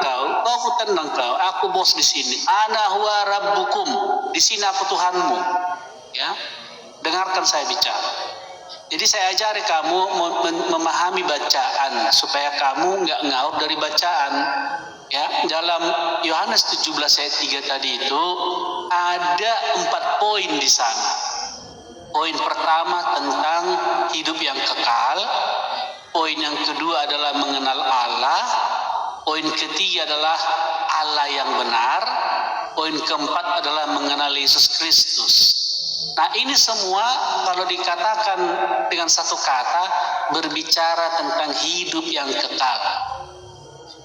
kau, aku bos di sini, ana huwa rabbukum, di sini aku Tuhanmu, ya, dengarkan saya bicara. Jadi saya ajari kamu memahami bacaan supaya kamu nggak ngaur dari bacaan. Ya, dalam Yohanes 17 ayat 3 tadi itu ada 4 poin di sana. Poin pertama tentang hidup yang kekal. Poin yang kedua adalah mengenal Allah. Poin ketiga adalah Allah yang benar. Poin keempat adalah mengenal Yesus Kristus. Nah, ini semua kalau dikatakan dengan satu kata berbicara tentang hidup yang kekal.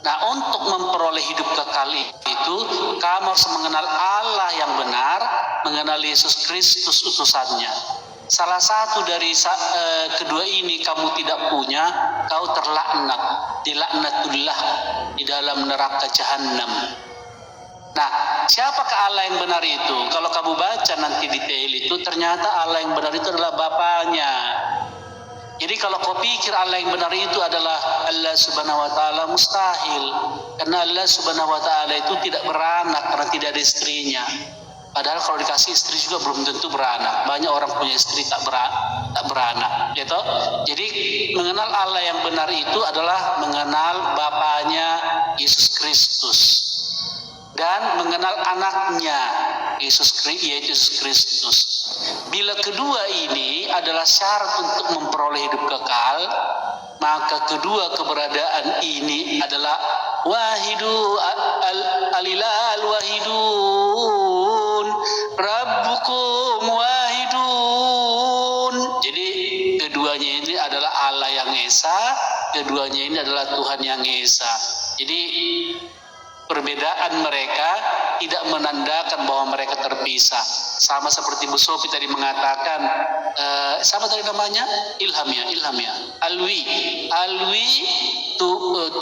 Nah, untuk memperoleh hidup kekal itu, kamu harus mengenal Allah yang benar, mengenal Yesus Kristus utusannya. Salah satu dari kedua ini kamu tidak punya, kau terlaknat, dilaknatullah di dalam neraka jahanam. Nah, siapakah Allah yang benar itu? Kalau kamu baca nanti detail itu, ternyata Allah yang benar itu adalah Bapaknya. Jadi kalau kau pikir Allah yang benar itu adalah Allah Subhanahu wa Ta'ala, mustahil. Karena Allah Subhanahu wa Ta'ala itu tidak beranak karena tidak ada istrinya. Padahal kalau dikasih istri juga belum tentu beranak. Banyak orang punya istri tak beranak, gitu. Jadi mengenal Allah yang benar itu adalah mengenal Bapaknya Yesus Kristus dan mengenal anaknya Yesus Kristus. Bila kedua ini adalah syarat untuk memperoleh hidup kekal, maka kedua keberadaan ini adalah wahidu alilal wahidun rabbukum wahidun. Jadi keduanya ini adalah Allah yang esa, keduanya ini adalah Tuhan yang esa. Jadi perbedaan mereka tidak menandakan bahwa mereka terpisah. Sama seperti Bu Sofi tadi mengatakan, sama tadi namanya Ilhamia, Alwi,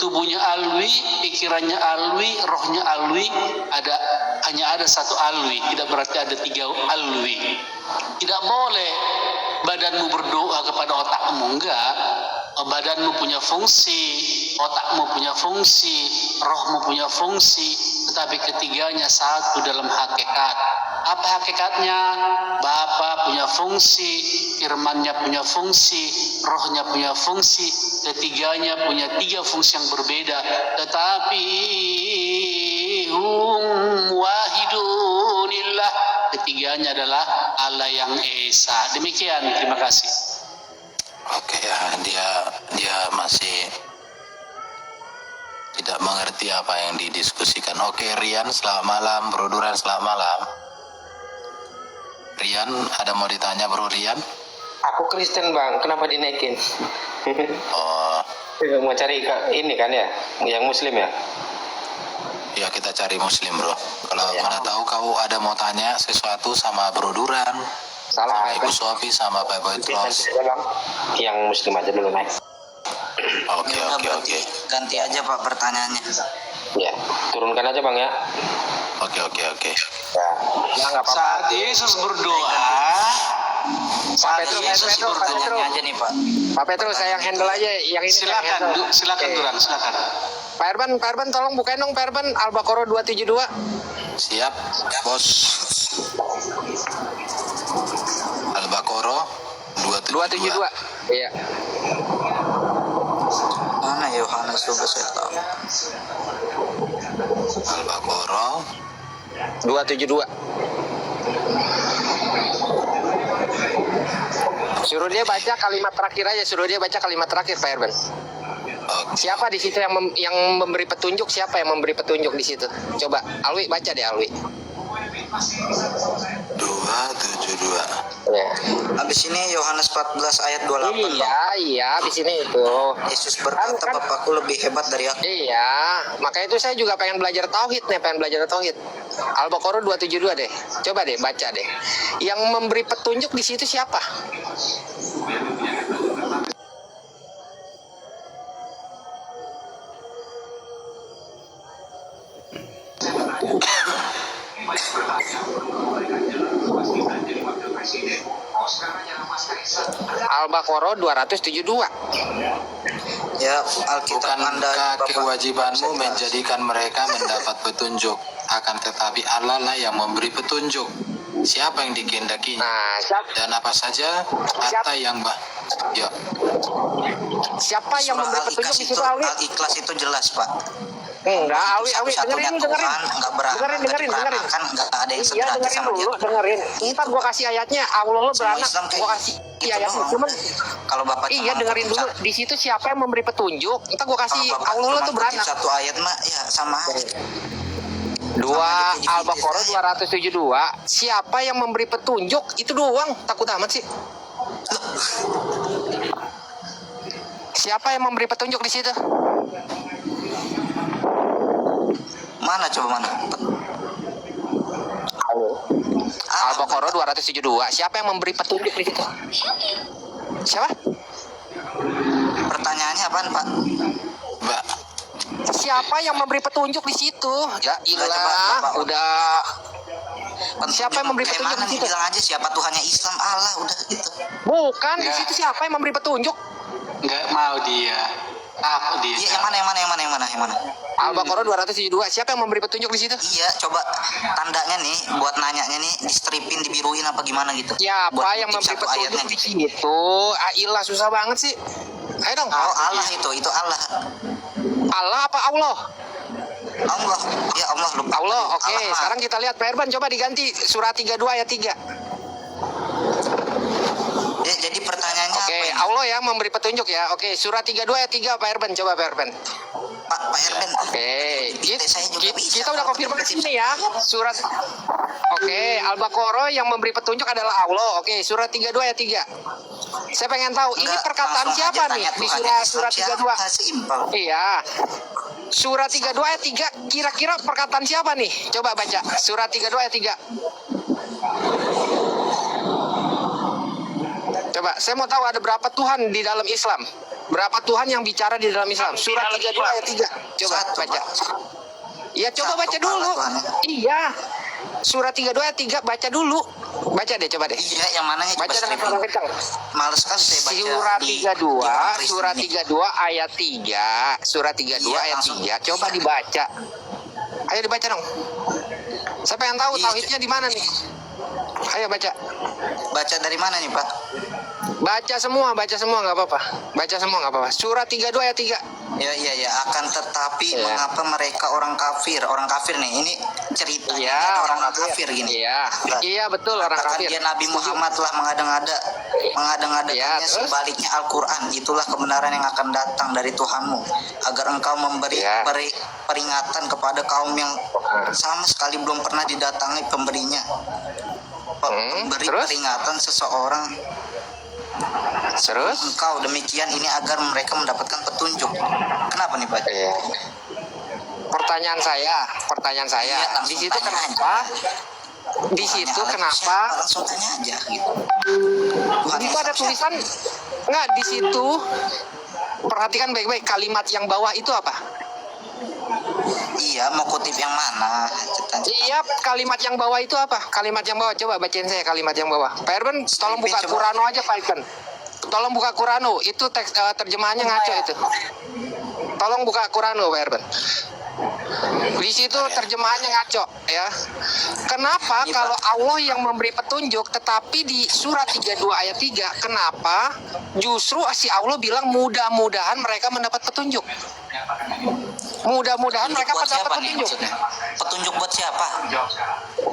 tubuhnya Alwi, pikirannya Alwi, rohnya Alwi, hanya ada satu Alwi, tidak berarti ada 3 Alwi. Tidak boleh badanmu berdoa kepada otakmu, enggak. Badanmu punya fungsi, otakmu punya fungsi, rohmu punya fungsi, tetapi ketiganya satu dalam hakikat. Apa hakikatnya? Bapa punya fungsi, firmannya punya fungsi, rohnya punya fungsi, ketiganya punya 3 fungsi yang berbeda, tetapi wahidunillah, ketiganya adalah Allah yang Esa. Demikian, terima kasih. Oke ya, dia masih tidak mengerti apa yang didiskusikan. Oke, Rian, selamat malam. Bro Duran, selamat malam. Rian, ada mau ditanya Bro Rian? Aku Kristen bang, kenapa dinaikin? Oh, Mau cari ini kan ya, yang Muslim ya? ya kita cari Muslim Bro. Kalau mana tahu kau ada mau tanya sesuatu sama Bro Duran, Salah sama Ibu Sofi, sama Pak Boytros. bang. Yang Muslim aja dulu naik. Oke. Ganti aja Pak pertanyaannya. Ya, turunkan aja bang ya. Oke. Ya, nggak apa-apa. Saat Yesus berdoa, Pak Petrus, Pertanyaannya aja nih Pak. Pak Petrus, saya yang handle aja yang ini. silakan Duran, silakan. Pak Erban, tolong bukain dong Pak Erban, Al-Baqarah 272. Siap, Bos. Al-Baqarah 272. Iya. Mana Yohanes coba saya tahu. Al-Baqarah 272. Suruh dia baca kalimat terakhir aja, Pak Erban. Oke. Siapa di situ yang memberi petunjuk? Siapa yang memberi petunjuk di situ? Coba Alwi baca deh Alwi. 272. Ya. Habis ini Yohanes 14 ayat 28. Iya, di sini itu. Yesus berkata, Bapakku lebih hebat dari aku. Iya, makanya itu saya juga pengen belajar tauhid nih, Al-Baqarah 272 deh. Coba deh baca deh. Yang memberi petunjuk di situ siapa? Al-Baqarah 272. Ya, Alkitab Anda Bukankah kewajibanmu menjadikan mereka mendapat petunjuk? Akan tetapi Allah lah yang memberi petunjuk. Siapa yang dikehendakinya? Nah, Dan apa saja harta yang ya. siapa yang memberi petunjuk di situ, Alwi? Al-Ikhlas itu jelas, Pak. Enggak, Alwi, Satu-satunya dengerin. Tuhan, dengerin. Kan nggak ada yang Iya, sederhana dengerin sama dulu, dia. dengerin. Ntar gua kasih ayatnya, Allah lo Semua beranak, Islam kayak gua kasih gitu ayatnya. doang. Cuman Kalau Bapak iya cuma dengerin dulu. ngutip Di situ siapa yang memberi petunjuk? Ntar gua kasih Kalau Bapak Allah lo cuma tuh ngutip beranak. satu ayat mah ya sama aja. Al-Baqarah 272. Siapa yang memberi petunjuk? Itu doang. Takut amat sih. Siapa yang memberi petunjuk di situ? Mana coba mana? Al-Baqarah 272. Siapa yang memberi petunjuk di situ? Siapa? Pertanyaannya apaan, Pak? Mbak, Siapa yang memberi petunjuk di situ? Ya Coba, ilah, Bapak. udah. Siapa yang memberi petunjuk Mana di nih? situ? Bilang aja siapa Tuhannya Islam, Allah, udah gitu. Bukan di Ya. situ siapa yang memberi petunjuk? Nggak mau dia. Aku dia. Iya, yang mana? Al-Baqarah 272. Siapa yang memberi petunjuk di situ? Iya, coba tandanya nih, buat nanyanya nih, distripin, dibiruin apa gimana gitu. Siapa Buat yang ngutip memberi satu petunjuk ayatnya di gitu. situ? Ilah, susah banget sih. Ayo dong. Oh, Allah itu Allah. Allah apa Allah? Allah, ya Allah lupa. Allah, oke. Allah, Sekarang kita lihat Pak Erban, coba diganti surah 32 ayat 3. Ya, jadi pertanyaannya Oke, apa ini? Allah ya memberi petunjuk ya. Oke, surah 32 ayat 3 Pak Erban, coba Pak Erban. Pak Erben. Oke, Saya juga bisa. kita udah konfirmasi ini ya. Surat Oke, Al-Baqarah yang memberi petunjuk adalah Allah. Oke, surah 32 ayat 3. Saya pengen tahu ini Enggak, perkataan langsung siapa aja nih tanya di Tuhannya Islam surah siapa? 32? Simpel. Iya. Surah 32 ayat 3 kira-kira perkataan siapa nih? Coba baca. Surah 32 ayat 3. Coba, saya mau tahu ada berapa Tuhan di dalam Islam? Berapa Tuhan yang bicara di dalam Islam? Surah 32 ayat 3. Coba Satu, baca. Pak. Iya, coba Satu baca dulu. Tuhan. Iya. Surah 32 ayat 3 baca dulu. Baca deh, coba deh. Iya, yang mananya coba Baca dengan stripping. suara kencang. Males kan saya baca Surah di 32, Inggris surah ini. 32 ayat 3. Surah 32 Iya, ayat langsung. 3. Coba dibaca. Ayo dibaca dong. Saya pengen tahu Iya, tauhidnya di mana nih? Ayo baca. Baca dari mana nih Pak? Baca semua nggak apa-apa. Baca semua nggak apa-apa. Surat 32 ayat 3. Ya, akan tetapi mengapa mereka orang kafir nih, ini ceritanya Iya, ada orang orang kafir gini. Iya betul, orang Katakan kafir. dia Nabi Muhammad telah mengada-ngadakannya Ya, terus? sebaliknya Al-Quran. Itulah kebenaran yang akan datang dari Tuhanmu, agar engkau memberi peringatan kepada kaum yang sama sekali belum pernah didatangi pemberinya. Memberi terus? peringatan seseorang. Terus? Engkau demikian ini agar mereka mendapatkan petunjuk. Kenapa nih Pak? Pertanyaan saya, Iya, langsung di situ tanya kenapa? Di situ kenapa? Langsung tanya aja gitu. Di situ ada tulisan nggak? Di situ perhatikan baik-baik kalimat yang bawah itu apa? Iya, mau kutip yang mana? Iya, kalimat yang bawah itu apa? Kalimat yang bawah, coba bacain saya kalimat yang bawah. Pak Erben, tolong buka Qurano aja Pak Erben. Tolong buka Qurano, itu teks terjemahannya ngaco itu. Tolong buka Qurano Pak Erben. Di situ terjemahannya ngaco ya. Kenapa kalau Allah yang memberi petunjuk, tetapi di surat 32 ayat 3 kenapa justru si Allah bilang mudah-mudahan mereka mendapat petunjuk? Mudah-mudahan mereka mendapat petunjuk. Petunjuk buat siapa?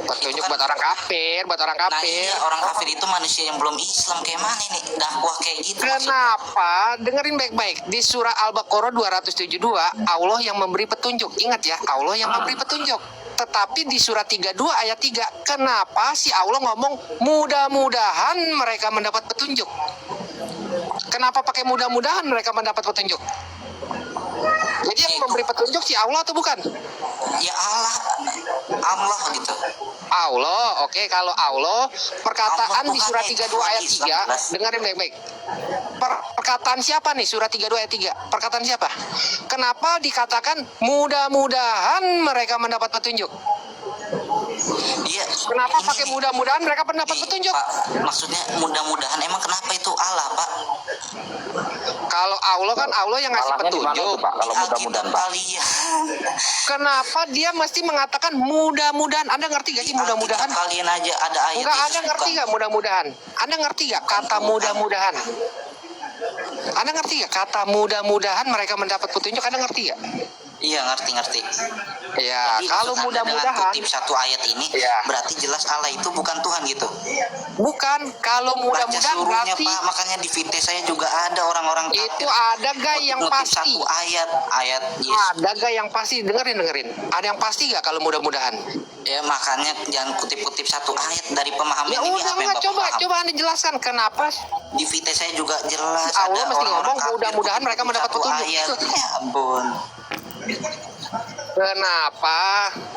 Petunjuk buat orang kafir, Nah, iya, orang kafir itu manusia yang belum Islam kayak mana nih? Dakwah kayak gitu. Kenapa? Dengerin baik-baik. Di surah Al-Baqarah 272, Allah yang memberi petunjuk. Ingat ya, Allah yang memberi petunjuk. Tetapi di surat 32 ayat 3, kenapa si Allah ngomong mudah-mudahan mereka mendapat petunjuk? Kenapa pakai mudah-mudahan mereka mendapat petunjuk? Jadi yang memberi petunjuk si Allah atau bukan? Ya Allah gitu. Allah, oke. Kalau Allah, perkataan Allah di surat bukan 32 ayat Islam, 3, jelas. dengerin baik-baik. Perkataan siapa nih surat 32 ayat 3? Perkataan siapa? Kenapa dikatakan mudah-mudahan mereka mendapat petunjuk? Iya. Kenapa pakai mudah-mudahan mereka mendapat petunjuk? Pak, maksudnya mudah-mudahan emang kenapa itu Allah, Pak? Kalau Allah kan Allah yang ngasih petunjuk. Kalau mudah-mudahan kali ya. Kenapa dia mesti mengatakan mudah-mudahan? Anda ngerti gak sih mudah-mudahan? Kalian aja ada ayat. Enggak, Anda ngerti gak mudah-mudahan? Anda ngerti gak kata mudah-mudahan? Anda ngerti gak kata mudah-mudahan mereka mendapat petunjuk? Anda ngerti gak? Iya, ngerti. Ya, Jadi, kalau maksud Anda dengan mudah-mudahan kutip satu ayat ini berarti jelas Allah itu bukan Tuhan gitu. bukan, kalau Baca mudah-mudahan seluruhnya berarti Pak, makanya di VT saya juga ada orang-orang kafir. itu ada gak yang Ngutip pasti? satu ayat Yesus. Ada gak yang pasti? Dengerin. Ada yang pasti gak kalau mudah-mudahan? Ya makanya jangan kutip-kutip satu ayat dari pemahaman Ya ini. udah, Apa yang enggak, Bapak paham? coba Anda jelaskan kenapa Di VT saya juga jelas Allah ada mesti orang-orang ngomong kafir mudah-mudahan mereka kutip mendapat satu petunjuk. ayat. Itu. Ya ampun. Kenapa?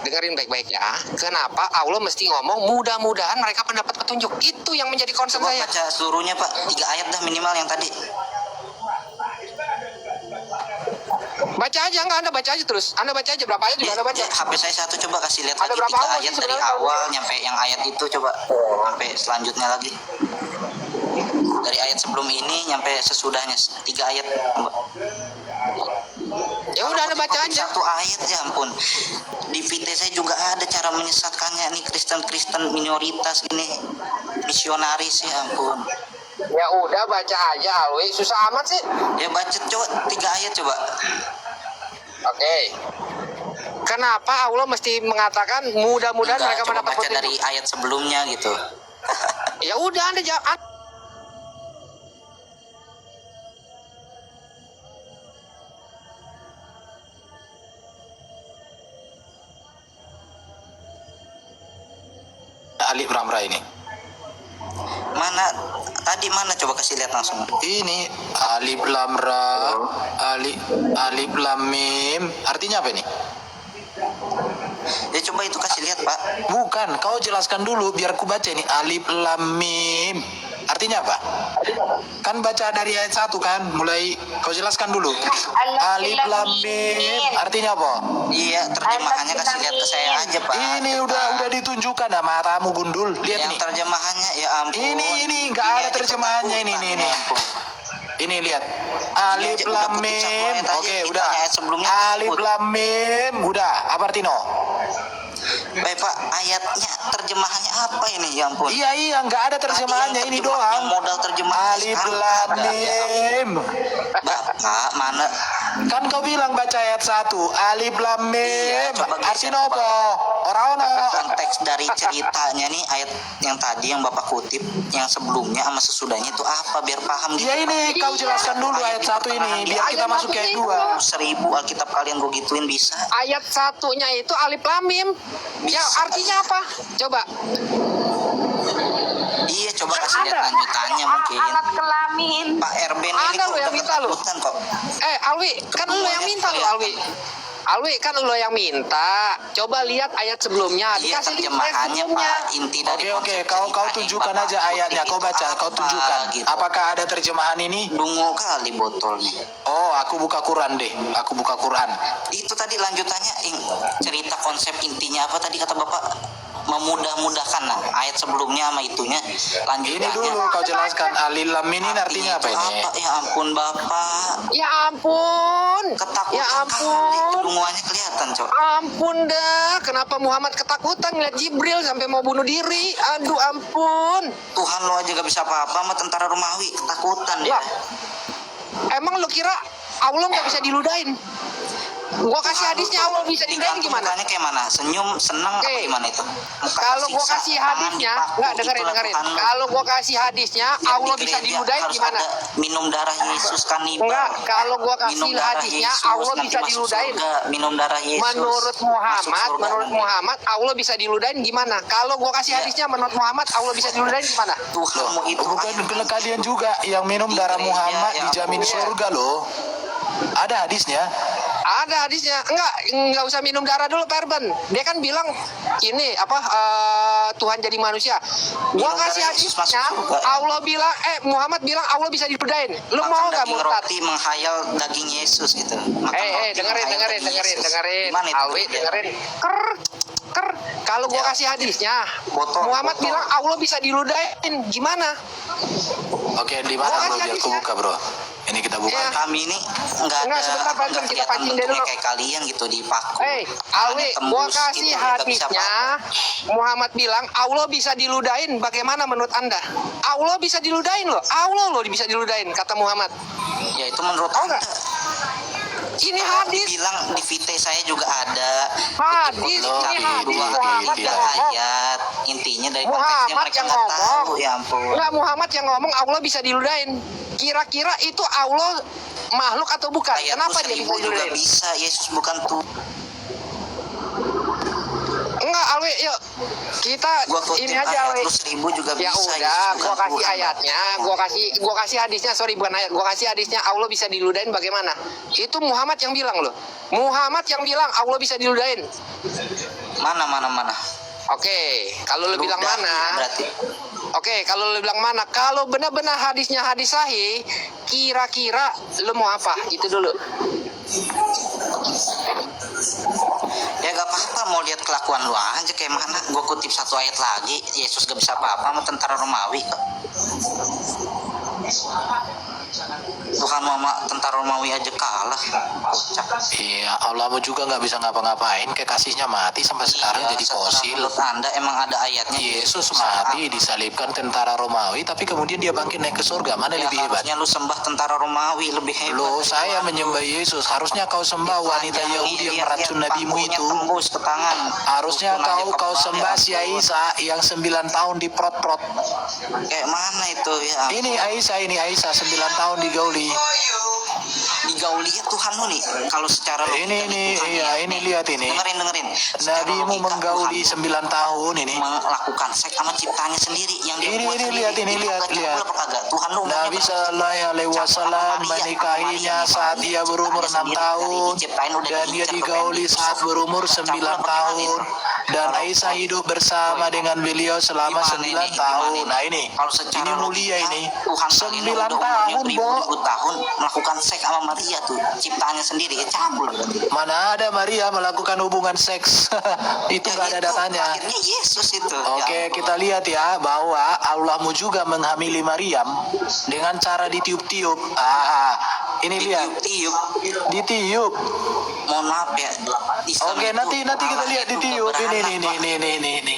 Dengerin baik-baik ya. Kenapa Allah mesti ngomong mudah-mudahan mereka mendapat petunjuk? Itu yang menjadi concern Coba saya. baca seluruhnya Pak, 3 ayat dah minimal yang tadi. Baca aja, enggak, Anda baca aja terus. Anda baca aja, berapa ayat juga Anda baca. HP saya satu, coba kasih lihat Ada lagi berapa 3 awal ayat sih dari sebenarnya kalau awal nyampe yang ayat itu, coba sampai selanjutnya lagi. Dari ayat sebelum ini nyampe sesudahnya 3 ayat. Ya udah, Anda baca aja. Satu ayat, ya ampun. Di VT saya juga ada cara menyesatkannya nih, Kristen minoritas ini, misionaris, ya ampun. Ya udah, baca aja, Alwi. Susah amat sih. Ya baca coba 3 ayat coba. Oke. Kenapa Allah mesti mengatakan mudah-mudahan Enggak, mereka coba mendapat baca dari petunjuk? ayat sebelumnya gitu. Ya udah, Anda jangan. Alif Lam Ra ini. Mana tadi mana coba kasih lihat langsung. Ini Alif Lam Ra, Alif Lam Mim. Artinya apa ini? Ya coba itu kasih lihat Pak. Bukan, kau jelaskan dulu biar ku baca ini. Alif Lam Mim. Artinya apa? Kan baca dari ayat 1 kan, mulai kau jelaskan dulu. Alif Lam Mim. Artinya apa? Iya, terjemahannya kasih lihat ke saya aja Pak. Ini udah ditunjukkan dah matamu gundul. Lihat Yang nih. terjemahannya ya ampun. Ini nggak ada terjemahannya ini. Ini lihat. Alif Udah Lam kutip satu Mim. ayat aja, Oke, kita udah. ayat sebelumnya Alif disebut. Lam Mim. Udah. Apa artinya? Baik Pak, ayatnya terjemahannya apa ini? Ya ampun. Iya, nggak ada terjemahannya, ini Yang doang. modal terjemahan Alif sekarang lam ada. mim. Bapak mana? Kan kau bilang baca ayat 1, alif lam Iya, mim. coba Artinya geser, apa? Orang Konteks dari ceritanya nih, ayat yang tadi yang Bapak kutip, yang sebelumnya sama sesudahnya itu apa biar paham gitu. Ya ini kau jelaskan dulu ayat 1 ini biar kita masuk ke ayat 2. 1000 Alkitab kalian gue gituin bisa. Ayat satunya itu alif lam mim. Ya artinya apa? Coba. Iya, coba kasih lihat lanjutannya mungkin. Alat kelamin. Pak Erben ini Ada kok lo yang udah minta lo. ketakutan kok. Alwi, kan lo yang minta lo, Alwi. Alwi, kan lo yang minta. Coba lihat ayat sebelumnya. Iya, Dikasih lihat ayat terjemahannya sebelumnya. Pak, inti dari Oke, konsep kau ceritanya, tunjukkan Bapak aja ayatnya, kutip kau itu baca, kau apa, tunjukkan. gitu. Apakah ada terjemahan ini? Dungu kali botolnya. Oh, aku buka Quran deh. Aku buka Quran. Itu tadi lanjutannya cerita konsep intinya apa tadi kata Bapak? Memudah-mudahkan. Nah, ayat sebelumnya sama itunya lanjutannya. Ini dulu kau jelaskan alif lam mim ini artinya apa itu ini? Ya ampun Bapak. Ya ampun. Ketakutan Ya kali. ampun. Dunguannya kelihatan, Cok. Ampun dah. Kenapa Muhammad ketakutan ngeliat Jibril sampai mau bunuh diri? Aduh ampun. Tuhan lo aja gak bisa apa-apa sama tentara Romawi, ketakutan Ya. ya. Emang lu kira Allah nggak bisa diludahin? Gua kasih hadisnya Allah bisa diludahin gimana? Mukanya kayak mana? Senyum, seneng, apa gimana itu? Muka Kalau gua tersiksa, kasih tangan hadisnya, dipaku, nggak dengerin. itulah Tuhan lo. Kalau gua kasih hadisnya, Yang Allah di bisa gereja diludahin harus gimana? ada minum darah Yesus kanibal. Enggak, kalau gua kasih Minum darah hadisnya, Yesus, Allah nanti bisa masuk diludahin. surga. Minum darah Yesus. Menurut masuk Muhammad, surga. Allah bisa diludahin gimana? Kalau gua kasih hadisnya menurut Muhammad, Allah bisa diludahin gimana? Tuhanmu itu Bukan kalian juga yang minum darah Muhammad dijamin surga loh. Ada hadisnya. Ada hadisnya. Enggak usah minum darah dulu, Pak Erben. Dia kan bilang ini apa Tuhan jadi manusia. Gua Minum kasih darah Yesus hadisnya. masuk surga. Allah bilang Muhammad bilang Allah bisa diludahin. Lu mau enggak daging murtad? roti menghayal daging Yesus gitu. Makan roti dengerin menghayal daging Yesus. dengerin. Gimana itu? Alwi, dengerin. Ker. Kalau gua kasih hadisnya, Botol, Muhammad botol. bilang Allah bisa diludahin. Gimana? Oke, di mana bro? Biar aku buka bro. Ini kita buka. Ya. Kami ini enggak ada Sebentar, Pak, nggak kita kelihatan pancing dulu. bentuknya kayak kalian gitu dipaku. Alwi, Tembus gua gitu, kasih nggak bisa hadisnya. Muhammad bilang Allah bisa diludahin. Bagaimana menurut Anda? Allah bisa diludahin loh. Allah loh bisa diludahin kata Muhammad. Ya itu menurut Anda. Ini hadis. Bilang di VT saya juga ada. Hadis, Cari ini hadis dua Muhammad tiga yang ngomong. ayat. Intinya dari konteksnya Muhammad mereka yang nggak ngomong. tahu. Ya ampun. Enggak, Muhammad yang ngomong Allah bisa diludahin. Kira-kira itu Allah makhluk atau bukan? Ayat Kenapa lu dia bisa 1000 juga diludahin? bisa. Yesus bukan tuh. Enggak, Alwi, yuk. Kita Gua kutip ini aja, ayat Alwi. lu 1000 juga Ya bisa. udah, Yesus gua bukan kasih Tuhan. ayatnya, gua kasih hadisnya, sorry bukan ayat, gua kasih hadisnya Allah bisa diludahin bagaimana? Itu Muhammad yang bilang loh. Muhammad yang bilang Allah bisa diludahin. Mana. Oke, kalau lu bilang Ludahi mana? berarti. Oke, kalau lu bilang mana? Kalau benar-benar hadisnya hadis sahih, kira-kira lu mau apa? Itu dulu. Ya gak apa-apa, mau lihat kelakuan lu aja kayak mana. Gue kutip satu ayat lagi, Yesus gak bisa apa-apa sama tentara Romawi kok. Bukan sama tentara Romawi aja kalah. Kocak. Iya, Allahmu juga nggak bisa ngapa-ngapain. Kekasihnya mati sampai sekarang jadi fosil. Menurut Anda emang ada ayatnya? Yesus mati disalibkan tentara Romawi, tapi kemudian dia bangkit naik ke surga. Mana Ya, lebih hebat? harusnya lu sembah tentara Romawi lebih hebat. Loh, saya menyembah Yesus. Harusnya kau sembah wanita Yahudi yang meracun nabimu itu. Tembus ke tangan. Harusnya Hukum aja kau kebal, sembah ya si ampun. Aisyah yang 9 tahun diprot-prot. Kayak mana itu ya? Ini Aisyah 9 tahun digauli. Digauli ya Tuhan lu nih. Kalau secara Ini iya, ini lihat ini. Dengerin. Secara Nabimu logika, menggauli Tuhan 9 tahun ini. melakukan seks sama ciptanya sendiri yang dia Ini buat sendiri. lihat ini Itu lihat. cabul apa kagak? Tuhan lu umurnya Nabi berapa? Sallallahu Alaihi Wasallam menikahinya saat dia berumur 6 tahun dan dia digauli saat berumur 9 tahun dan Aisyah hidup bersama dengan beliau selama 9 tahun. Nah ini mulia ini. 9 tahun, Bo. tahun melakukan seks sama Maria tuh ciptanya sendiri ya cabul berarti. Mana ada Maria melakukan hubungan seks? Itu nggak ada datanya. Akhirnya Yesus itu. Oke, kita lihat ya bahwa Allahmu juga menghamili Maryam dengan cara ditiup-tiup. Ini lihat. Ditiup. Mohon maaf ya. Oke, nanti kita lihat ditiup. Ini.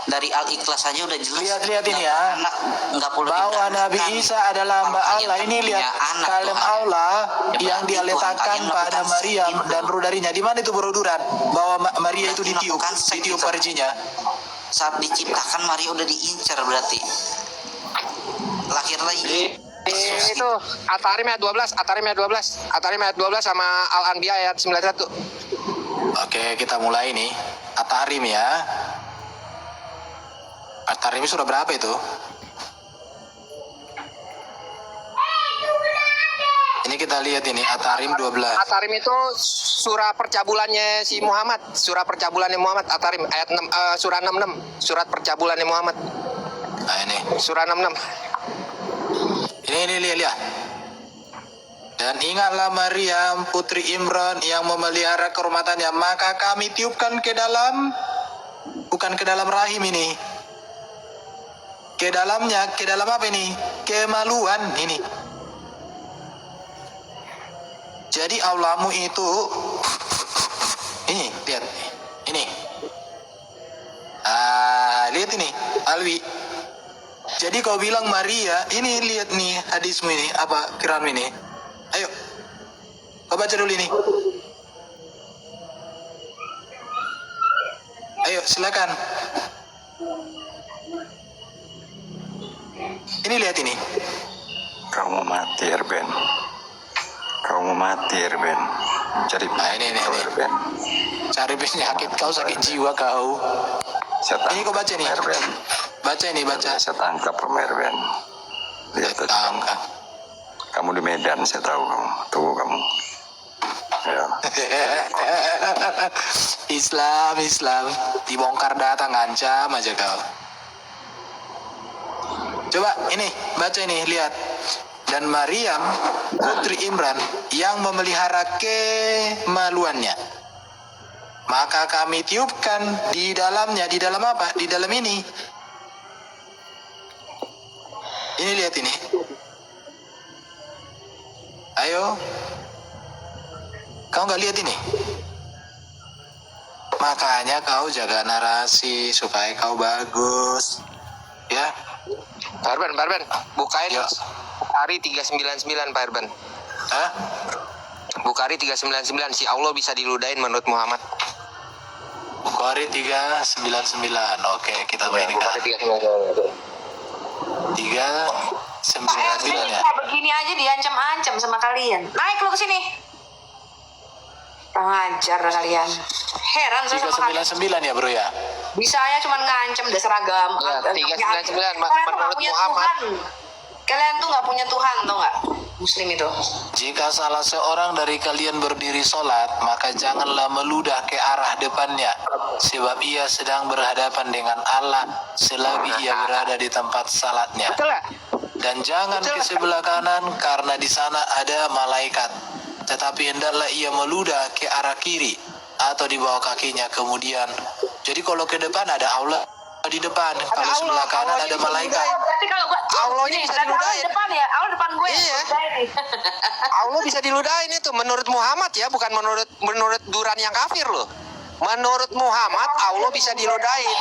Dari Al-Ikhlas saja udah jelas. Lihat ini ya. Anak nggak boleh Bahwa Nabi dibedakan. Isa adalah hamba Kalau Allah. kalian Ini lihat punya anak kalam Tuhan, Allah ya yang berarti dia Tuhan letakkan kalian pada melakukan Maryam seks dan itu. ruh darinya. Di mana itu beruduran bahwa Maria itu Berarti ditiup, melakukan seks ditiup itu. farjinya. Saat diciptakan Maria udah diincar berarti. Lahir lagi. Itu At-Tahrim ayat 12, At-Tahrim ayat 12, At-Tahrim ayat 12 sama Al-Anbiya ayat 91. Oke, kita mulai nih. At-Tahrim ya. At-Tahrim surah berapa itu? Ini kita lihat ini At-Tahrim 12. At-Tahrim itu surah percabulannya si Muhammad, surah percabulannya Muhammad. At-Tahrim ayat 6, surah 66, surat percabulannya Muhammad. Nah ini. Surah 66. Ini lihat. Dan ingatlah Maryam putri Imran yang memelihara kehormatannya, maka kami tiupkan ke dalam, bukan ke dalam rahim ini, ke dalamnya, ke dalam apa ini? Kemaluan ini. Jadi Allahmu itu ini, lihat ini. Lihat ini, Alwi. Jadi kau bilang Maria, ini lihat nih hadismu ini, apa kiramu ini? Ayo, kau baca dulu ini. Ayo, silakan. Ini lihat ini. Kau mau mati, Erben. Kau mau mati, Erben. Cari ini. Erben. Cari penyakit kau, sakit jiwa kau. Ini kau baca nih. Erben. Baca ini, baca. Saya tangkap kamu, Erben. Lihat tangkap. Kamu di Medan, saya tahu kamu. Tunggu kamu. Ya. Islam. Dibongkar datang, ngancam aja kau. Coba ini, baca ini, lihat. Dan Maryam, putri Imran, yang memelihara kemaluannya, maka kami tiupkan di dalamnya. Di dalam apa? Di dalam ini. Ini lihat ini. Ayo. Kau nggak lihat ini? Makanya kau jaga narasi supaya kau bagus. Ya. Pak Erben, bukain Bukhari 399 Pak Erben. Hah? Bukhari 399, si Allah bisa diludahin menurut Muhammad. Bukhari 399. Oke, kita mainkan. Bukhari 399. 399 ya. Begini aja diancam-ancam sama kalian. Naik lu ke sini. Pengajar kalian. Heran saya sama kalian. 399 ya, Bro ya. Bisanya cuma ngancam dasar agama. Ya, 399 Kalian tuh menurut nggak punya Muhammad. Tuhan. Kalian tuh nggak punya Tuhan, tau nggak? Muslim itu. Jika salah seorang dari kalian berdiri sholat, maka janganlah meludah ke arah depannya, sebab ia sedang berhadapan dengan Allah selagi ia berada di tempat salatnya. Dan jangan ke sebelah kanan, karena di sana ada malaikat. Tetapi hendaklah ia meludah ke arah kiri atau di bawah kakinya kemudian. Jadi kalau ke depan ada Allah di depan, kalau sebelah kanan ada malaikat. Tapi kalau gua Allahnya bisa diludahin. depan ya, Allah depan gue. Iya. Allah bisa diludahin itu menurut Muhammad ya, bukan menurut Duran yang kafir loh. Menurut Muhammad Allah bisa diludahin.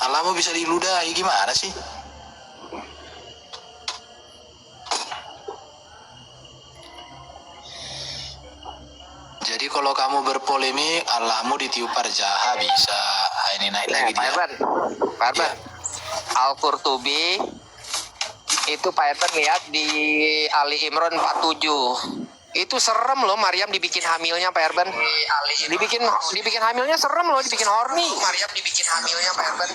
Allahmu bisa diludahi gimana sih? Jadi kalau kamu berpolemik, Allahmu ditiup parjaha bisa. Ini naik lagi dia. Pak Erben, Al-Qurtubi itu Pak Erben lihat di Ali Imran 47. Itu serem loh, Maryam dibikin hamilnya Pak Erben. Dibikin hamilnya serem loh, dibikin horny. Maryam dibikin hamilnya Pak Erben.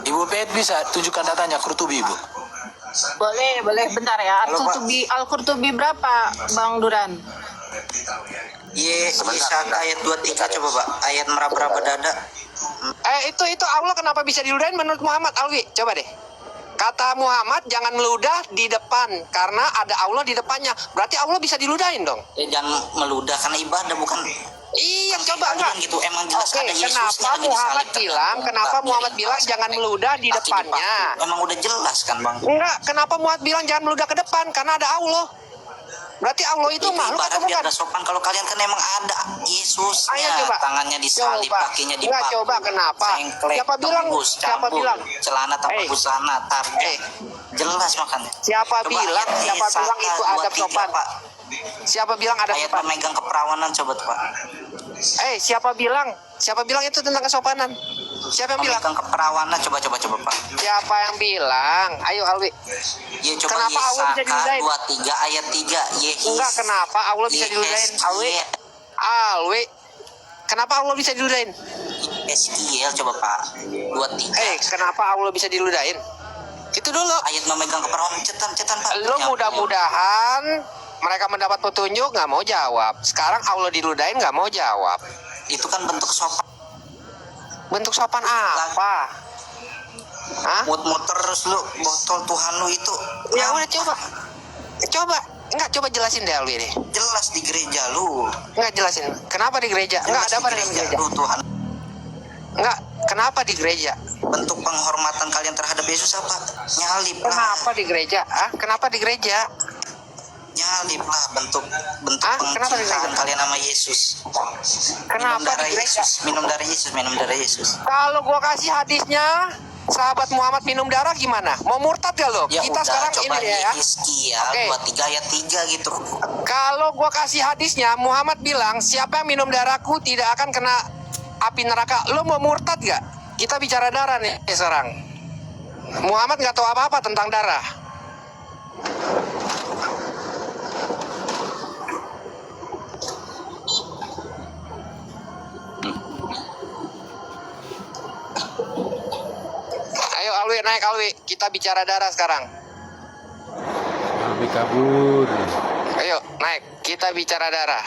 Ibu Pet bisa tunjukkan datanya Qurtubi, Ibu. Boleh, bentar ya. Al-Qurtubi berapa, Bang Duran? Isa ayat 23 coba Pak, ayat meraba-raba dada. Itu Allah kenapa bisa diludahin menurut Muhammad, Alwi? Coba deh. Kata Muhammad jangan meludah di depan karena ada Allah di depannya. Berarti Allah bisa diludahin dong. Jangan meludah karena ibadah bukan. Iya, coba enggak gitu. Emang jelas Oke, ada Yesusnya kenapa lagi Muhammad disalib. Muhammad bilang jangan meludah di depannya? Emang udah jelas kan Bang? Enggak, kenapa Muhammad bilang jangan meludah ke depan? Karena ada Allah. Berarti Allah itu makhluk atau ibarat biar bukan? gak sopan kalau kalian kan emang ada Yesusnya. Ayo coba. Tangannya disalib, Coba. kakinya Enggak, dipaku. coba kenapa? Sengklek, Siapa bilang? tembus, Siapa campur, bilang? celana tanpa Eh. busana, target. Eh. Jelas makanya. Siapa Coba bilang? ayat Siapa Yesaya bilang itu adab 23, sopan? Pak. Siapa bilang adab Ayat sopan? memegang keperawanan coba tuh, Pak. Siapa bilang? Siapa bilang itu tentang kesopanan? Siapa yang bilang? Memegang keperawanan coba Pak. Siapa yang bilang? Ayo Alwi. Ya coba Kenapa Allah bisa Yesaya diludahin? 23 ayat 3 Yehis. Enggak, kenapa Allah bisa diludahin? Alwi. Alwi. Kenapa Allah bisa diludahin? Eskiel coba Pak. 23. Kenapa Allah bisa diludahin? Itu dulu. Ayat memegang keperawanan cetan Pak. Lo mudah-mudahan mereka mendapat petunjuk nggak mau jawab. Sekarang Allah diludahin nggak mau jawab. Itu kan bentuk sopan. Bentuk sopan apa? Hah? Mut terus lu botol Tuhan lu itu. Ya udah coba. Enggak, coba jelasin deh Alwi nih. Jelas di gereja lu. Enggak jelasin. Kenapa di gereja? Enggak ada apa dengan gereja? Lu Tuhan. Enggak, kenapa di gereja? Bentuk penghormatan kalian terhadap Yesus apa? Nyalip lah. Kenapa di gereja? Kenapa di gereja? Nyalip lah bentuk kenapa di pengcintaan gereja? kalian sama Yesus. Kenapa di gereja? Minum darah Yesus. Kalau gua kasih hadisnya, sahabat Muhammad minum darah gimana? Mau murtad gak lo? Ya Kita udah, sekarang coba ini ya. Yeskiel 23 ayat 3 gitu. Kalau gua kasih hadisnya, Muhammad bilang siapa yang minum darahku tidak akan kena api neraka. Lo mau murtad gak? Kita bicara darah nih sekarang. Muhammad nggak tahu apa-apa tentang darah. Ayo Alwi, naik Alwi. Kita bicara darah sekarang. Alwi kabur. Ayo naik, kita bicara darah.